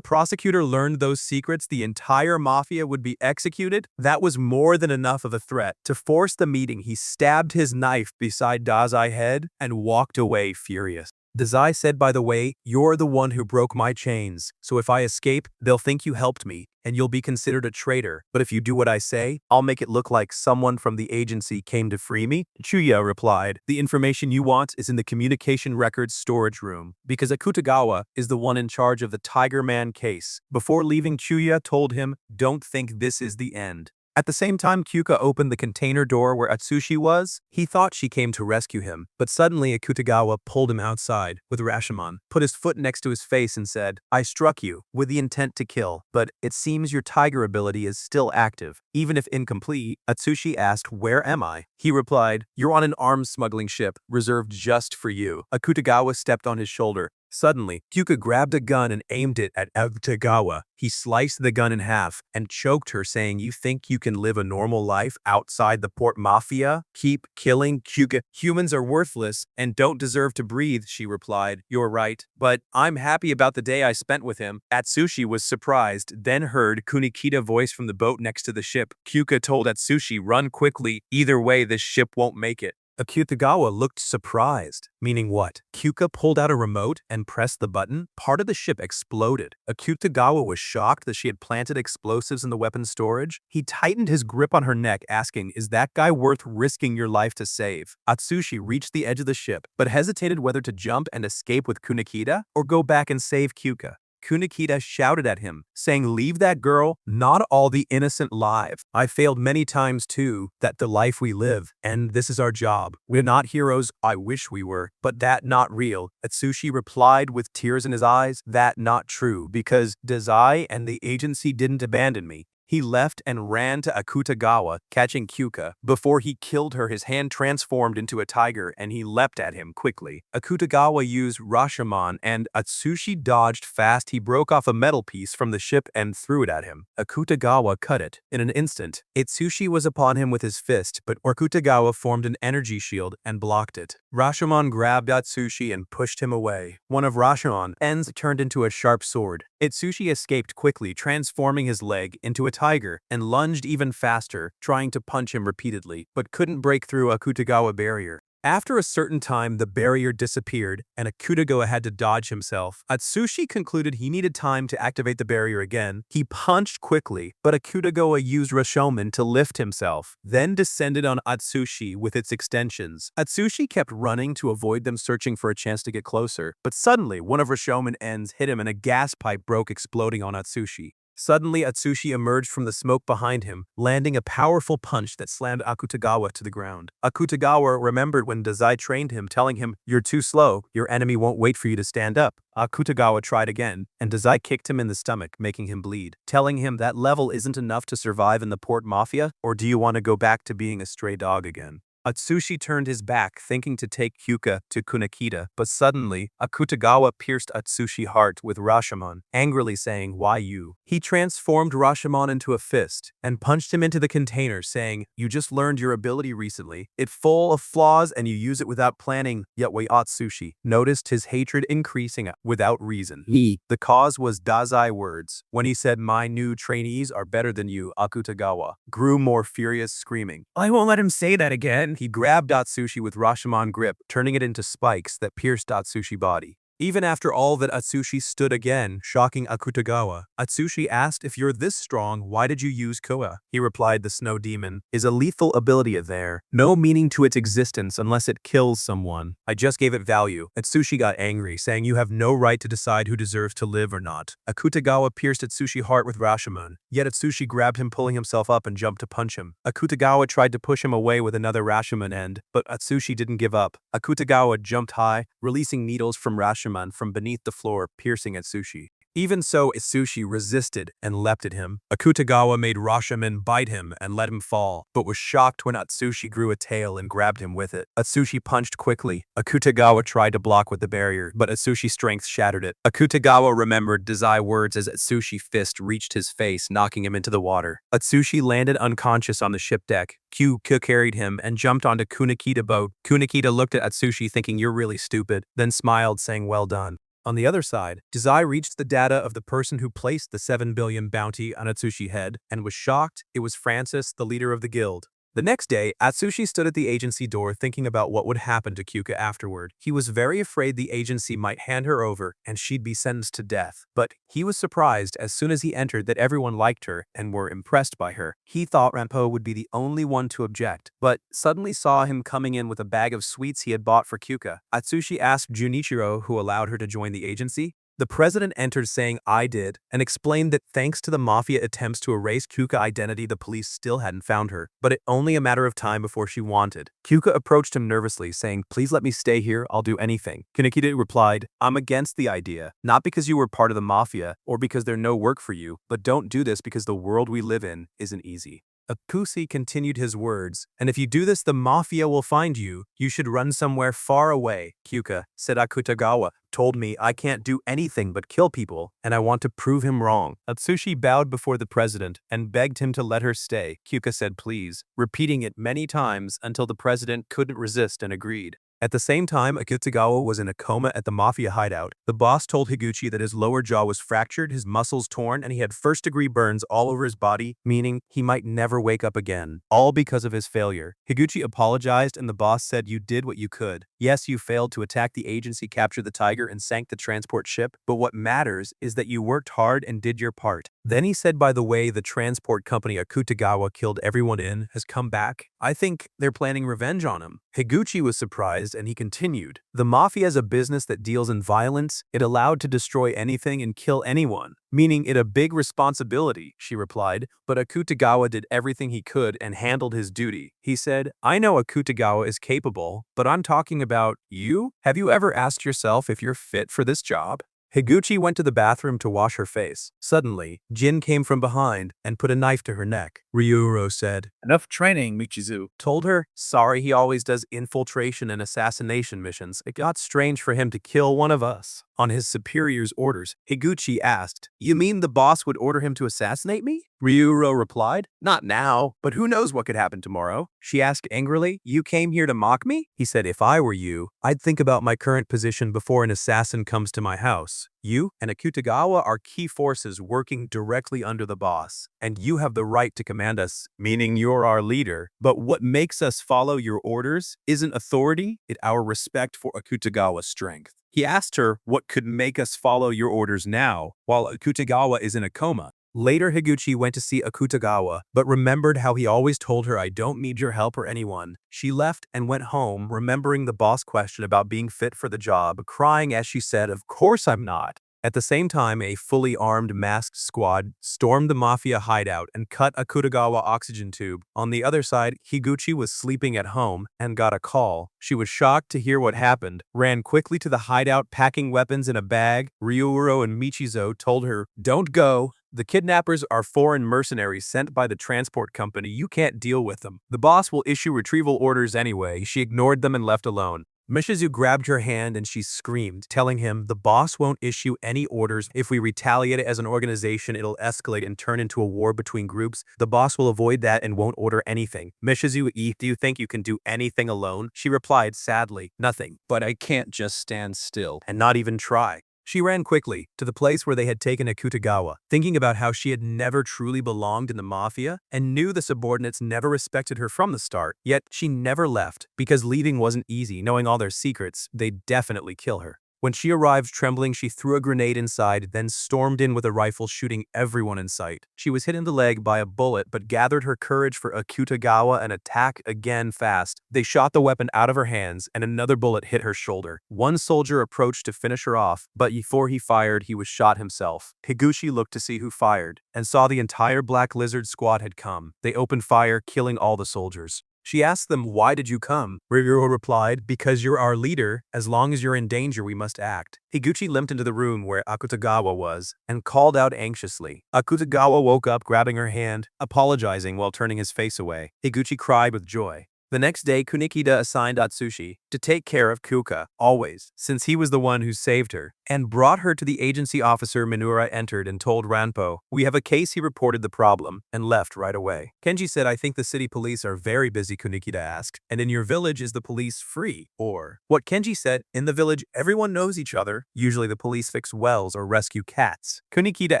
prosecutor learned those secrets, the entire Mafia would be executed. That was more than enough of a threat. To force the meeting, he stabbed his knife beside Dazai's head and walked away furious. Dazai said, "By the way, you're the one who broke my chains, so if I escape, they'll think you helped me, and you'll be considered a traitor. But if you do what I say, I'll make it look like someone from the agency came to free me." Chuya replied, "The information you want is in the communication records storage room, because Akutagawa is the one in charge of the Tiger Man case." Before leaving, Chuya told him, "Don't think this is the end." At the same time, Kyoka opened the container door where Atsushi was. He thought she came to rescue him, but suddenly Akutagawa pulled him outside with Rashomon, put his foot next to his face and said, "I struck you with the intent to kill, but it seems your tiger ability is still active, even if incomplete." Atsushi asked, "Where am I?" He replied, "You're on an arms smuggling ship reserved just for you." Akutagawa stepped on his shoulder. Suddenly, Kyoka grabbed a gun and aimed it at Akutagawa. He sliced the gun in half and choked her, saying, "You think you can live a normal life outside the port Mafia? Keep killing Kyoka. Humans are worthless and don't deserve to breathe," she replied. "You're right, but I'm happy about the day I spent with him." Atsushi was surprised, then heard Kunikita's voice from the boat next to the ship. Kyoka told Atsushi, "Run quickly. Either way, this ship won't make it." Akutagawa looked surprised. Meaning what? Kyoka pulled out a remote and pressed the button. Part of the ship exploded. Akutagawa was shocked that she had planted explosives in the weapon storage. He tightened his grip on her neck, asking, "Is that guy worth risking your life to save?" Atsushi reached the edge of the ship, but hesitated whether to jump and escape with Kunikita or go back and save Kyoka. Kunikita shouted at him, saying, "Leave that girl, not all the innocent live. I failed many times too, that's the life we live, and this is our job. We're not heroes, I wish we were, but that not real." Atsushi replied with tears in his eyes, "That not true, because Dazai and the agency didn't abandon me." He left and ran to Akutagawa, catching Kyoka. Before he killed her, his hand transformed into a tiger and he leapt at him quickly. Akutagawa used Rashomon and Atsushi dodged fast. He broke off a metal piece from the ship and threw it at him. Akutagawa cut it. In an instant, Atsushi was upon him with his fist, but Akutagawa formed an energy shield and blocked it. Rashomon grabbed Atsushi and pushed him away. One of Rashomon's ends turned into a sharp sword. Atsushi escaped quickly, transforming his leg into a tiger, and lunged even faster, trying to punch him repeatedly, but couldn't break through Akutagawa barrier. After a certain time, the barrier disappeared, and Akutagawa had to dodge himself. Atsushi concluded he needed time to activate the barrier again. He punched quickly, but Akutagawa used Rashomon to lift himself, then descended on Atsushi with its extensions. Atsushi kept running to avoid them, searching for a chance to get closer, but suddenly one of Rashomon's ends hit him and a gas pipe broke, exploding on Atsushi. Suddenly, Atsushi emerged from the smoke behind him, landing a powerful punch that slammed Akutagawa to the ground. Akutagawa remembered when Dazai trained him, telling him, "You're too slow, your enemy won't wait for you to stand up." Akutagawa tried again, and Dazai kicked him in the stomach, making him bleed, telling him that level isn't enough to survive in the port Mafia, or do you want to go back to being a stray dog again? Atsushi turned his back, thinking to take Kyoka to Kunikita, but suddenly, Akutagawa pierced Atsushi's heart with Rashomon, angrily saying, "Why you?" He transformed Rashomon into a fist and punched him into the container, saying, "You just learned your ability recently. It's full of flaws and you use it without planning." Yet Atsushi noticed his hatred increasing without reason. The cause was Dazai's words. When he said, "My new trainees are better than you," Akutagawa grew more furious, screaming, "I won't let him say that again." He grabbed Atsushi with Rashomon grip, turning it into spikes that pierced Atsushi's body. Even after all that, Atsushi stood again, shocking Akutagawa. Atsushi asked, "If you're this strong, why did you use Koa?" He replied, "The snow demon is a lethal ability there. No meaning to its existence unless it kills someone. I just gave it value." Atsushi got angry, saying, "You have no right to decide who deserves to live or not." Akutagawa pierced Atsushi's heart with Rashomon, yet Atsushi grabbed him, pulling himself up and jumped to punch him. Akutagawa tried to push him away with another Rashomon end, but Atsushi didn't give up. Akutagawa jumped high, releasing needles from Rashomon from beneath the floor, piercing Atsushi. Even so, Atsushi resisted and leapt at him. Akutagawa made Rashomon bite him and let him fall, but was shocked when Atsushi grew a tail and grabbed him with it. Atsushi punched quickly. Akutagawa tried to block with the barrier, but Atsushi's strength shattered it. Akutagawa remembered Dazai's words as Atsushi's fist reached his face, knocking him into the water. Atsushi landed unconscious on the ship deck. Kyoka carried him and jumped onto Kunikita's boat. Kunikita looked at Atsushi thinking you're really stupid, then smiled saying well done. On the other side, Dazai reached the data of the person who placed the 7 billion bounty on Atsushi's head and was shocked it was Francis, the leader of the guild. The next day, Atsushi stood at the agency door thinking about what would happen to Kyoka afterward. He was very afraid the agency might hand her over and she'd be sentenced to death. But he was surprised as soon as he entered that everyone liked her and were impressed by her. He thought Rampo would be the only one to object, but suddenly saw him coming in with a bag of sweets he had bought for Kyoka. Atsushi asked Junichiro who allowed her to join the agency. The president entered saying I did and explained that thanks to the Mafia attempts to erase Kyoka's identity, the police still hadn't found her, but it only a matter of time before she wanted. Kyoka approached him nervously, saying, please let me stay here, I'll do anything. Kunikita replied, I'm against the idea, not because you were part of the Mafia or because there's no work for you, but don't do this because the world we live in isn't easy. Atsushi continued his words, and if you do this, the Mafia will find you. You should run somewhere far away. Kyoka, said Akutagawa, told me I can't do anything but kill people, and I want to prove him wrong. Atsushi bowed before the president and begged him to let her stay. Kyoka said please, repeating it many times until the president couldn't resist and agreed. At the same time, Akutagawa was in a coma at the Mafia hideout. The boss told Higuchi that his lower jaw was fractured, his muscles torn, and he had first-degree burns all over his body, meaning he might never wake up again, all because of his failure. Higuchi apologized and the boss said you did what you could. Yes, you failed to attack the agency, capture the tiger, and sank the transport ship, but what matters is that you worked hard and did your part. Then he said, by the way, the transport company Akutagawa killed everyone in has come back. I think they're planning revenge on him. Higuchi was surprised and he continued, the Mafia is a business that deals in violence. It allowed to destroy anything and kill anyone, meaning it a big responsibility, she replied, but Akutagawa did everything he could and handled his duty. He said, I know Akutagawa is capable, but I'm talking about you? Have you ever asked yourself if you're fit for this job? Higuchi went to the bathroom to wash her face. Suddenly, Jin came from behind and put a knife to her neck. Ryuro said, Enough training, Michizu. told her, sorry, he always does infiltration and assassination missions. It got strange for him to kill one of us. On his superior's orders, Higuchi asked, you mean the boss would order him to assassinate me? Ryuro replied, not now, but who knows what could happen tomorrow? She asked angrily, you came here to mock me? He said, if I were you, I'd think about my current position before an assassin comes to my house. You and Akutagawa are key forces working directly under the boss, and you have the right to command us, meaning you're our leader. But what makes us follow your orders isn't authority, it's our respect for Akutagawa's strength. He asked her what could make us follow your orders now, while Akutagawa is in a coma. Later, Higuchi went to see Akutagawa, but remembered how he always told her, I don't need your help or anyone. She left and went home, remembering the boss question about being fit for the job, crying as she said, of course I'm not. At the same time, a fully armed masked squad stormed the Mafia hideout and cut Akutagawa oxygen tube. On the other side, Higuchi was sleeping at home and got a call. She was shocked to hear what happened, ran quickly to the hideout packing weapons in a bag. Ryuro and Michizo told her, don't go. The kidnappers are foreign mercenaries sent by the transport company. You can't deal with them. The boss will issue retrieval orders anyway. She ignored them and left alone. Michizu grabbed her hand and she screamed, telling him, the boss won't issue any orders. If we retaliate as an organization, it'll escalate and turn into a war between groups. The boss will avoid that and won't order anything. Michizu, do you think you can do anything alone? She replied sadly, nothing. But I can't just stand still and not even try. She ran quickly to the place where they had taken Akutagawa, thinking about how she had never truly belonged in the Mafia and knew the subordinates never respected her from the start. Yet she never left because leaving wasn't easy. Knowing all their secrets, they'd definitely kill her. When she arrived trembling, she threw a grenade inside, then stormed in with a rifle, shooting everyone in sight. She was hit in the leg by a bullet, but gathered her courage for Akutagawa and attacked again fast. They shot the weapon out of her hands, and another bullet hit her shoulder. One soldier approached to finish her off, but before he fired, he was shot himself. Higuchi looked to see who fired, and saw the entire Black Lizard squad had come. They opened fire, killing all the soldiers. She asked them, "Why did you come?" Ryuro replied, "Because you're our leader. As long as you're in danger, we must act." Higuchi limped into the room where Akutagawa was and called out anxiously. Akutagawa woke up, grabbing her hand, apologizing while turning his face away. Higuchi cried with joy. The next day, Kunikida assigned Atsushi to take care of Kyoka, always, since he was the one who saved her, and brought her to the agency officer. Minura entered and told Ranpo, "We have a case." He reported the problem and left right away. Kenji said, "I think the city police are very busy," Kunikida asked, "and in your village, is the police free?" Or, what Kenji said, "In the village, everyone knows each other. Usually the police fix wells or rescue cats." Kunikida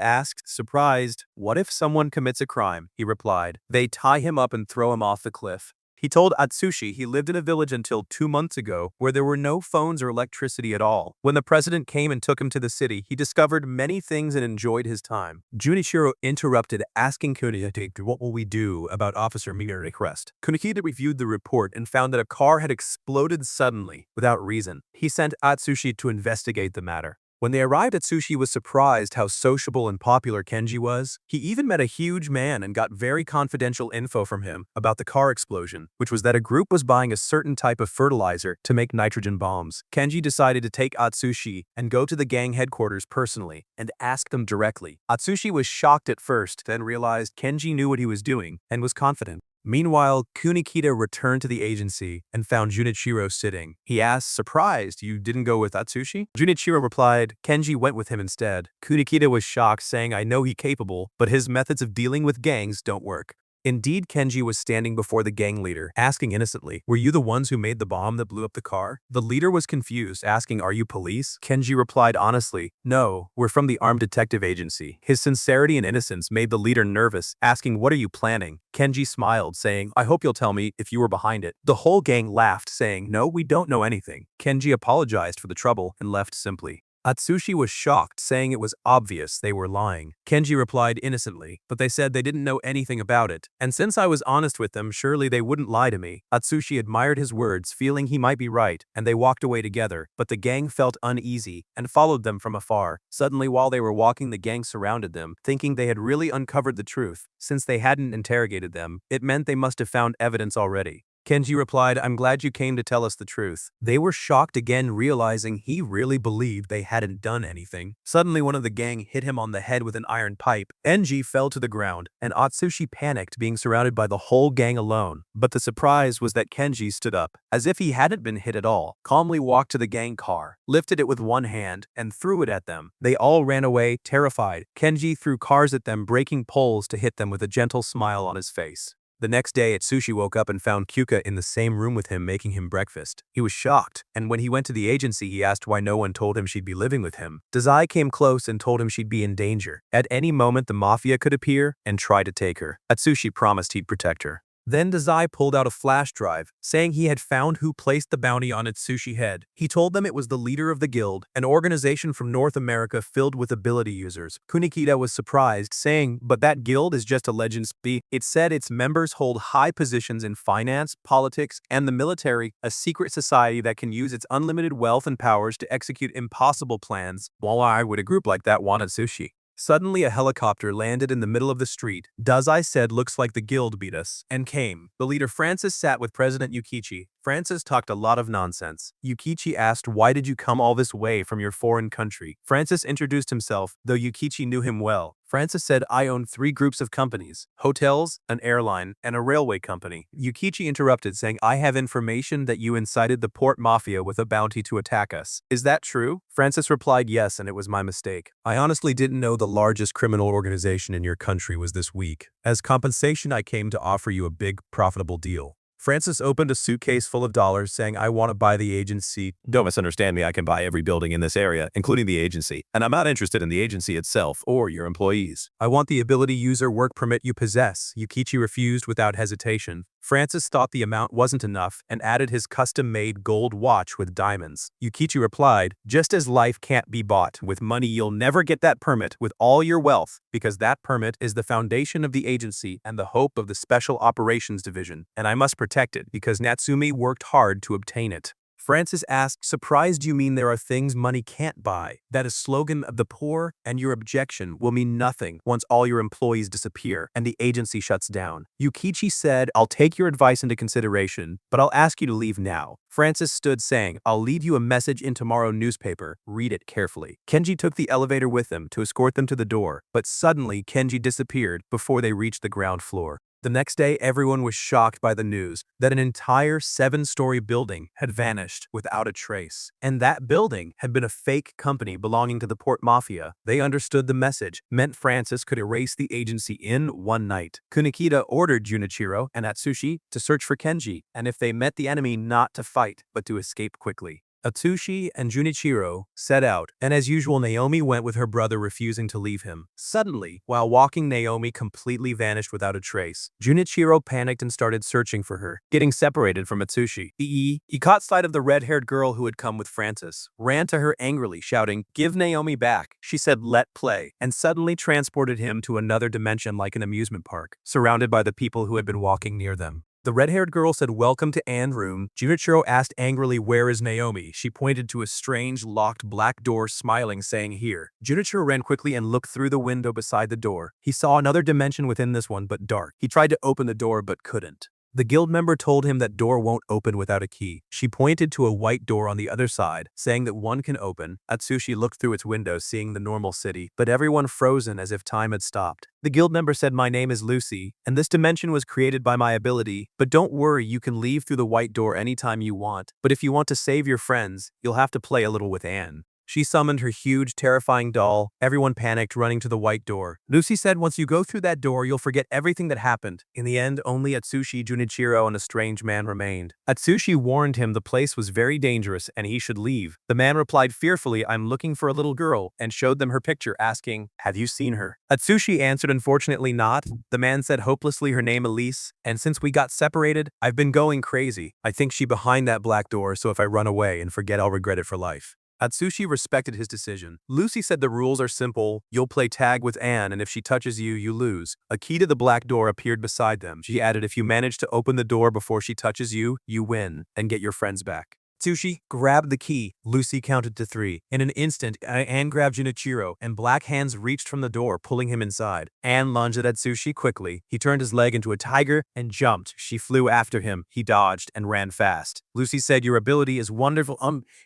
asked, surprised, "What if someone commits a crime?" He replied, "They tie him up and throw him off the cliff." He told Atsushi he lived in a village until 2 months ago where there were no phones or electricity at all. When the president came and took him to the city, he discovered many things and enjoyed his time. Junichiro interrupted, asking Kunikida, "What will we do about Officer Mira's request?" Kunikida reviewed the report and found that a car had exploded suddenly, without reason. He sent Atsushi to investigate the matter. When they arrived, Atsushi was surprised how sociable and popular Kenji was. He even met a huge man and got very confidential info from him about the car explosion, which was that a group was buying a certain type of fertilizer to make nitrogen bombs. Kenji decided to take Atsushi and go to the gang headquarters personally and ask them directly. Atsushi was shocked at first, then realized Kenji knew what he was doing and was confident. Meanwhile, Kunikida returned to the agency and found Junichiro sitting. He asked, surprised, "You didn't go with Atsushi?" Junichiro replied, "Kenji went with him instead." Kunikida was shocked, saying, "I know he's capable, but his methods of dealing with gangs don't work." Indeed, Kenji was standing before the gang leader, asking innocently, "Were you the ones who made the bomb that blew up the car?" The leader was confused, asking, "Are you police?" Kenji replied honestly, "No, we're from the armed detective agency." His sincerity and innocence made the leader nervous, asking, "What are you planning?" Kenji smiled, saying, "I hope you'll tell me if you were behind it." The whole gang laughed, saying, "No, we don't know anything." Kenji apologized for the trouble and left simply. Atsushi was shocked, saying it was obvious they were lying. Kenji replied innocently, "But they said they didn't know anything about it, and since I was honest with them, surely they wouldn't lie to me." Atsushi admired his words, feeling he might be right, and they walked away together, but the gang felt uneasy and followed them from afar. Suddenly, while they were walking, the gang surrounded them, thinking they had really uncovered the truth. Since they hadn't interrogated them, it meant they must have found evidence already. Kenji replied, "I'm glad you came to tell us the truth." They were shocked again, realizing he really believed they hadn't done anything. Suddenly, one of the gang hit him on the head with an iron pipe. Enji fell to the ground, and Atsushi panicked, being surrounded by the whole gang alone. But the surprise was that Kenji stood up, as if he hadn't been hit at all, calmly walked to the gang car, lifted it with one hand, and threw it at them. They all ran away, terrified. Kenji threw cars at them, breaking poles to hit them with a gentle smile on his face. The next day, Atsushi woke up and found Kyoka in the same room with him, making him breakfast. He was shocked, and when he went to the agency, he asked why no one told him she'd be living with him. Dazai came close and told him she'd be in danger. At any moment, the Mafia could appear and try to take her. Atsushi promised he'd protect her. Then Dazai pulled out a flash drive, saying he had found who placed the bounty on Atsushi's head. He told them it was the leader of the guild, an organization from North America filled with ability users. Kunikida was surprised, saying, "But that guild is just a legend speak." It said its members hold high positions in finance, politics, and the military, a secret society that can use its unlimited wealth and powers to execute impossible plans. Why would a group like that want Atsushi? Suddenly, a helicopter landed in the middle of the street. Dazai said, "Looks like the guild beat us," and came. The leader Francis sat with President Yukichi. Francis talked a lot of nonsense. Yukichi asked, "Why did you come all this way from your foreign country?" Francis introduced himself, though Yukichi knew him well. Francis said, "I own 3 groups of companies: hotels, an airline, and a railway company." Yukichi interrupted, saying, "I have information that you incited the port mafia with a bounty to attack us. Is that true?" Francis replied, "Yes, and it was my mistake. I honestly didn't know the largest criminal organization in your country was this weak. As compensation, I came to offer you a big, profitable deal." Francis opened a suitcase full of dollars, saying, "I want to buy the agency." "Don't misunderstand me, I can buy every building in this area, including the agency, and I'm not interested in the agency itself or your employees. I want the ability user work permit you possess." Yukichi refused without hesitation. Francis thought the amount wasn't enough and added his custom-made gold watch with diamonds. Yukichi replied, "Just as life can't be bought with money, you'll never get that permit with all your wealth, because that permit is the foundation of the agency and the hope of the Special Operations Division, and I must protect it because Natsumi worked hard to obtain it." Francis asked, surprised you mean there are things money can't buy? That is slogan of the poor, and your objection will mean nothing once all your employees disappear and the agency shuts down. Yukichi said, I'll take your advice into consideration, but I'll ask you to leave now. Francis stood saying, I'll leave you a message in tomorrow's newspaper. Read it carefully. Kenji took the elevator with him to escort them to the door, but suddenly Kenji disappeared before they reached the ground floor. The next day, everyone was shocked by the news that an entire 7-story building had vanished without a trace. And that building had been a fake company belonging to the Port Mafia. They understood the message meant Francis could erase the agency in one night. Kunikida ordered Junichiro and Atsushi to search for Kenji, and if they met the enemy, not to fight, but to escape quickly. Atsushi and Junichiro set out, and as usual Naomi went with her brother, refusing to leave him. Suddenly, while walking, Naomi completely vanished without a trace. Junichiro panicked and started searching for her, getting separated from Atsushi. He caught sight of the red-haired girl who had come with Francis, ran to her angrily, shouting, "Give Naomi back." She said, "Let play," and suddenly transported him to another dimension like an amusement park, surrounded by the people who had been walking near them. The red-haired girl said, "Welcome to Anne's room." Junichiro asked angrily, "Where is Naomi?" She pointed to a strange, locked black door, smiling, saying, "Here." Junichiro ran quickly and looked through the window beside the door. He saw another dimension within this one, but dark. He tried to open the door, but couldn't. The guild member told him that door won't open without a key. She pointed to a white door on the other side, saying that one can open. Atsushi looked through its window, seeing the normal city, but everyone frozen as if time had stopped. The guild member said, "My name is Lucy, and this dimension was created by my ability, but don't worry, you can leave through the white door anytime you want. But if you want to save your friends, you'll have to play a little with Anne." She summoned her huge, terrifying doll. Everyone panicked, running to the white door. Lucy said, "Once you go through that door, you'll forget everything that happened." In the end, only Atsushi, Junichiro, and a strange man remained. Atsushi warned him the place was very dangerous and he should leave. The man replied fearfully, "I'm looking for a little girl," and showed them her picture, asking, "Have you seen her?" Atsushi answered, "Unfortunately not." The man said hopelessly, "Her name Elise, and since we got separated, I've been going crazy. I think she behind that black door, so if I run away and forget, I'll regret it for life." Atsushi respected his decision. Lucy said the rules are simple. You'll play tag with Anne, and if she touches you, you lose. A key to the black door appeared beside them. She added, if you manage to open the door before she touches you, you win, and get your friends back. Atsushi grabbed the key. Lucy counted to 3. In an instant, Anne grabbed Junichiro, and black hands reached from the door, pulling him inside. Anne lunged at Atsushi quickly. He turned his leg into a tiger and jumped. She flew after him. He dodged and ran fast. Lucy said, "Your ability is wonderful.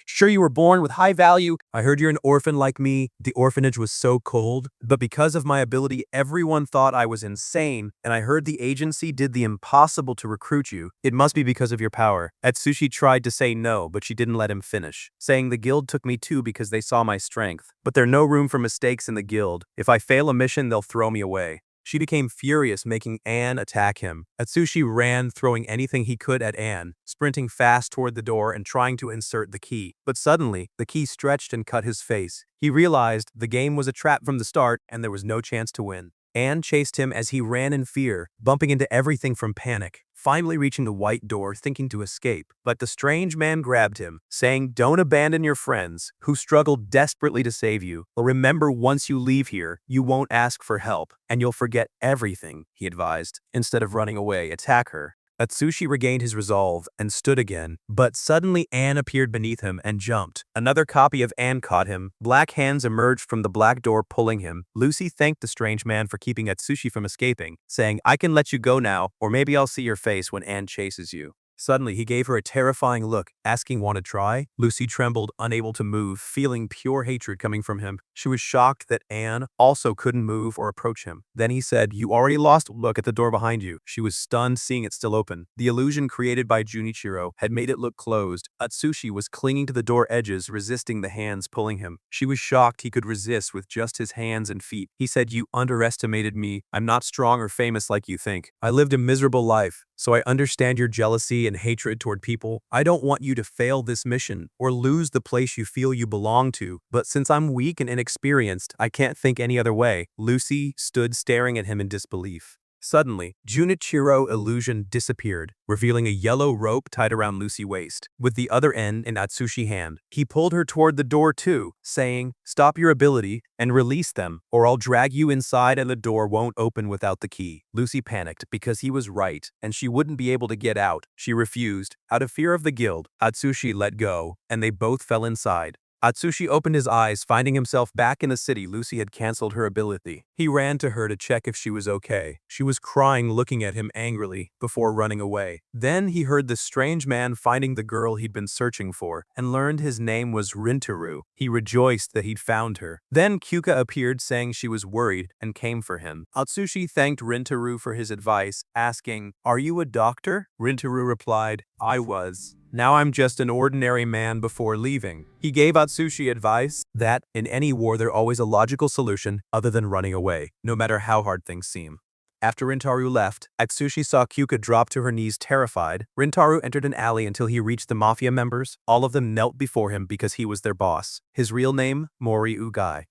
Sure you were born with high value. I heard you're an orphan like me." The orphanage was so cold, but because of my ability, everyone thought I was insane, and I heard the agency did the impossible to recruit you. It must be because of your power. Atsushi tried to say no, but she didn't let him finish, saying the guild took me too because they saw my strength. But there's no room for mistakes in the guild. If I fail a mission, they'll throw me away. She became furious, making Anne attack him. Atsushi ran, throwing anything he could at Anne, sprinting fast toward the door and trying to insert the key. But suddenly, the key stretched and cut his face. He realized the game was a trap from the start and there was no chance to win. Anne chased him as he ran in fear, bumping into everything from panic, finally reaching the white door, thinking to escape. But the strange man grabbed him, saying, "Don't abandon your friends, who struggled desperately to save you. Well, remember, once you leave here, you won't ask for help, and you'll forget everything," he advised. Instead of running away, attack her. Atsushi regained his resolve and stood again, but suddenly Anne appeared beneath him and jumped. Another copy of Anne caught him. Black hands emerged from the black door, pulling him. Lucy thanked the strange man for keeping Atsushi from escaping, saying, "I can let you go now, or maybe I'll see your face when Anne chases you." Suddenly, he gave her a terrifying look, asking, "Want to try?" Lucy trembled, unable to move, feeling pure hatred coming from him. She was shocked that Anne also couldn't move or approach him. Then he said, "You already lost. Look at the door behind you." She was stunned, seeing it still open. The illusion created by Junichiro had made it look closed. Atsushi was clinging to the door edges, resisting the hands pulling him. She was shocked he could resist with just his hands and feet. He said, "You underestimated me. I'm not strong or famous like you think. I lived a miserable life, so I understand your jealousy and hatred toward people. I don't want you to fail this mission or lose the place you feel you belong to, but since I'm weak and inexperienced, I can't think any other way." Lucy stood staring at him in disbelief. Suddenly, Junichiro illusion disappeared, revealing a yellow rope tied around Lucy's waist, with the other end in Atsushi's hand. He pulled her toward the door too, saying, "Stop your ability and release them, or I'll drag you inside and the door won't open without the key." Lucy panicked because he was right, and she wouldn't be able to get out. She refused. Out of fear of the guild, Atsushi let go, and they both fell inside. Atsushi opened his eyes, finding himself back in the city. Lucy had canceled her ability. He ran to her to check if she was okay. She was crying, looking at him angrily, before running away. Then he heard the strange man finding the girl he'd been searching for, and learned his name was Rintaru. He rejoiced that he'd found her. Then Kyoka appeared, saying she was worried, and came for him. Atsushi thanked Rintaru for his advice, asking, "Are you a doctor?" Rintaru replied, "I was. Now I'm just an ordinary man." Before leaving, he gave Atsushi advice that, in any war, there's always a logical solution other than running away, no matter how hard things seem. After Rintaru left, Atsushi saw Kyoka drop to her knees terrified. Rintaru entered an alley until he reached the Mafia members. All of them knelt before him because he was their boss. His real name, Mori Ugai.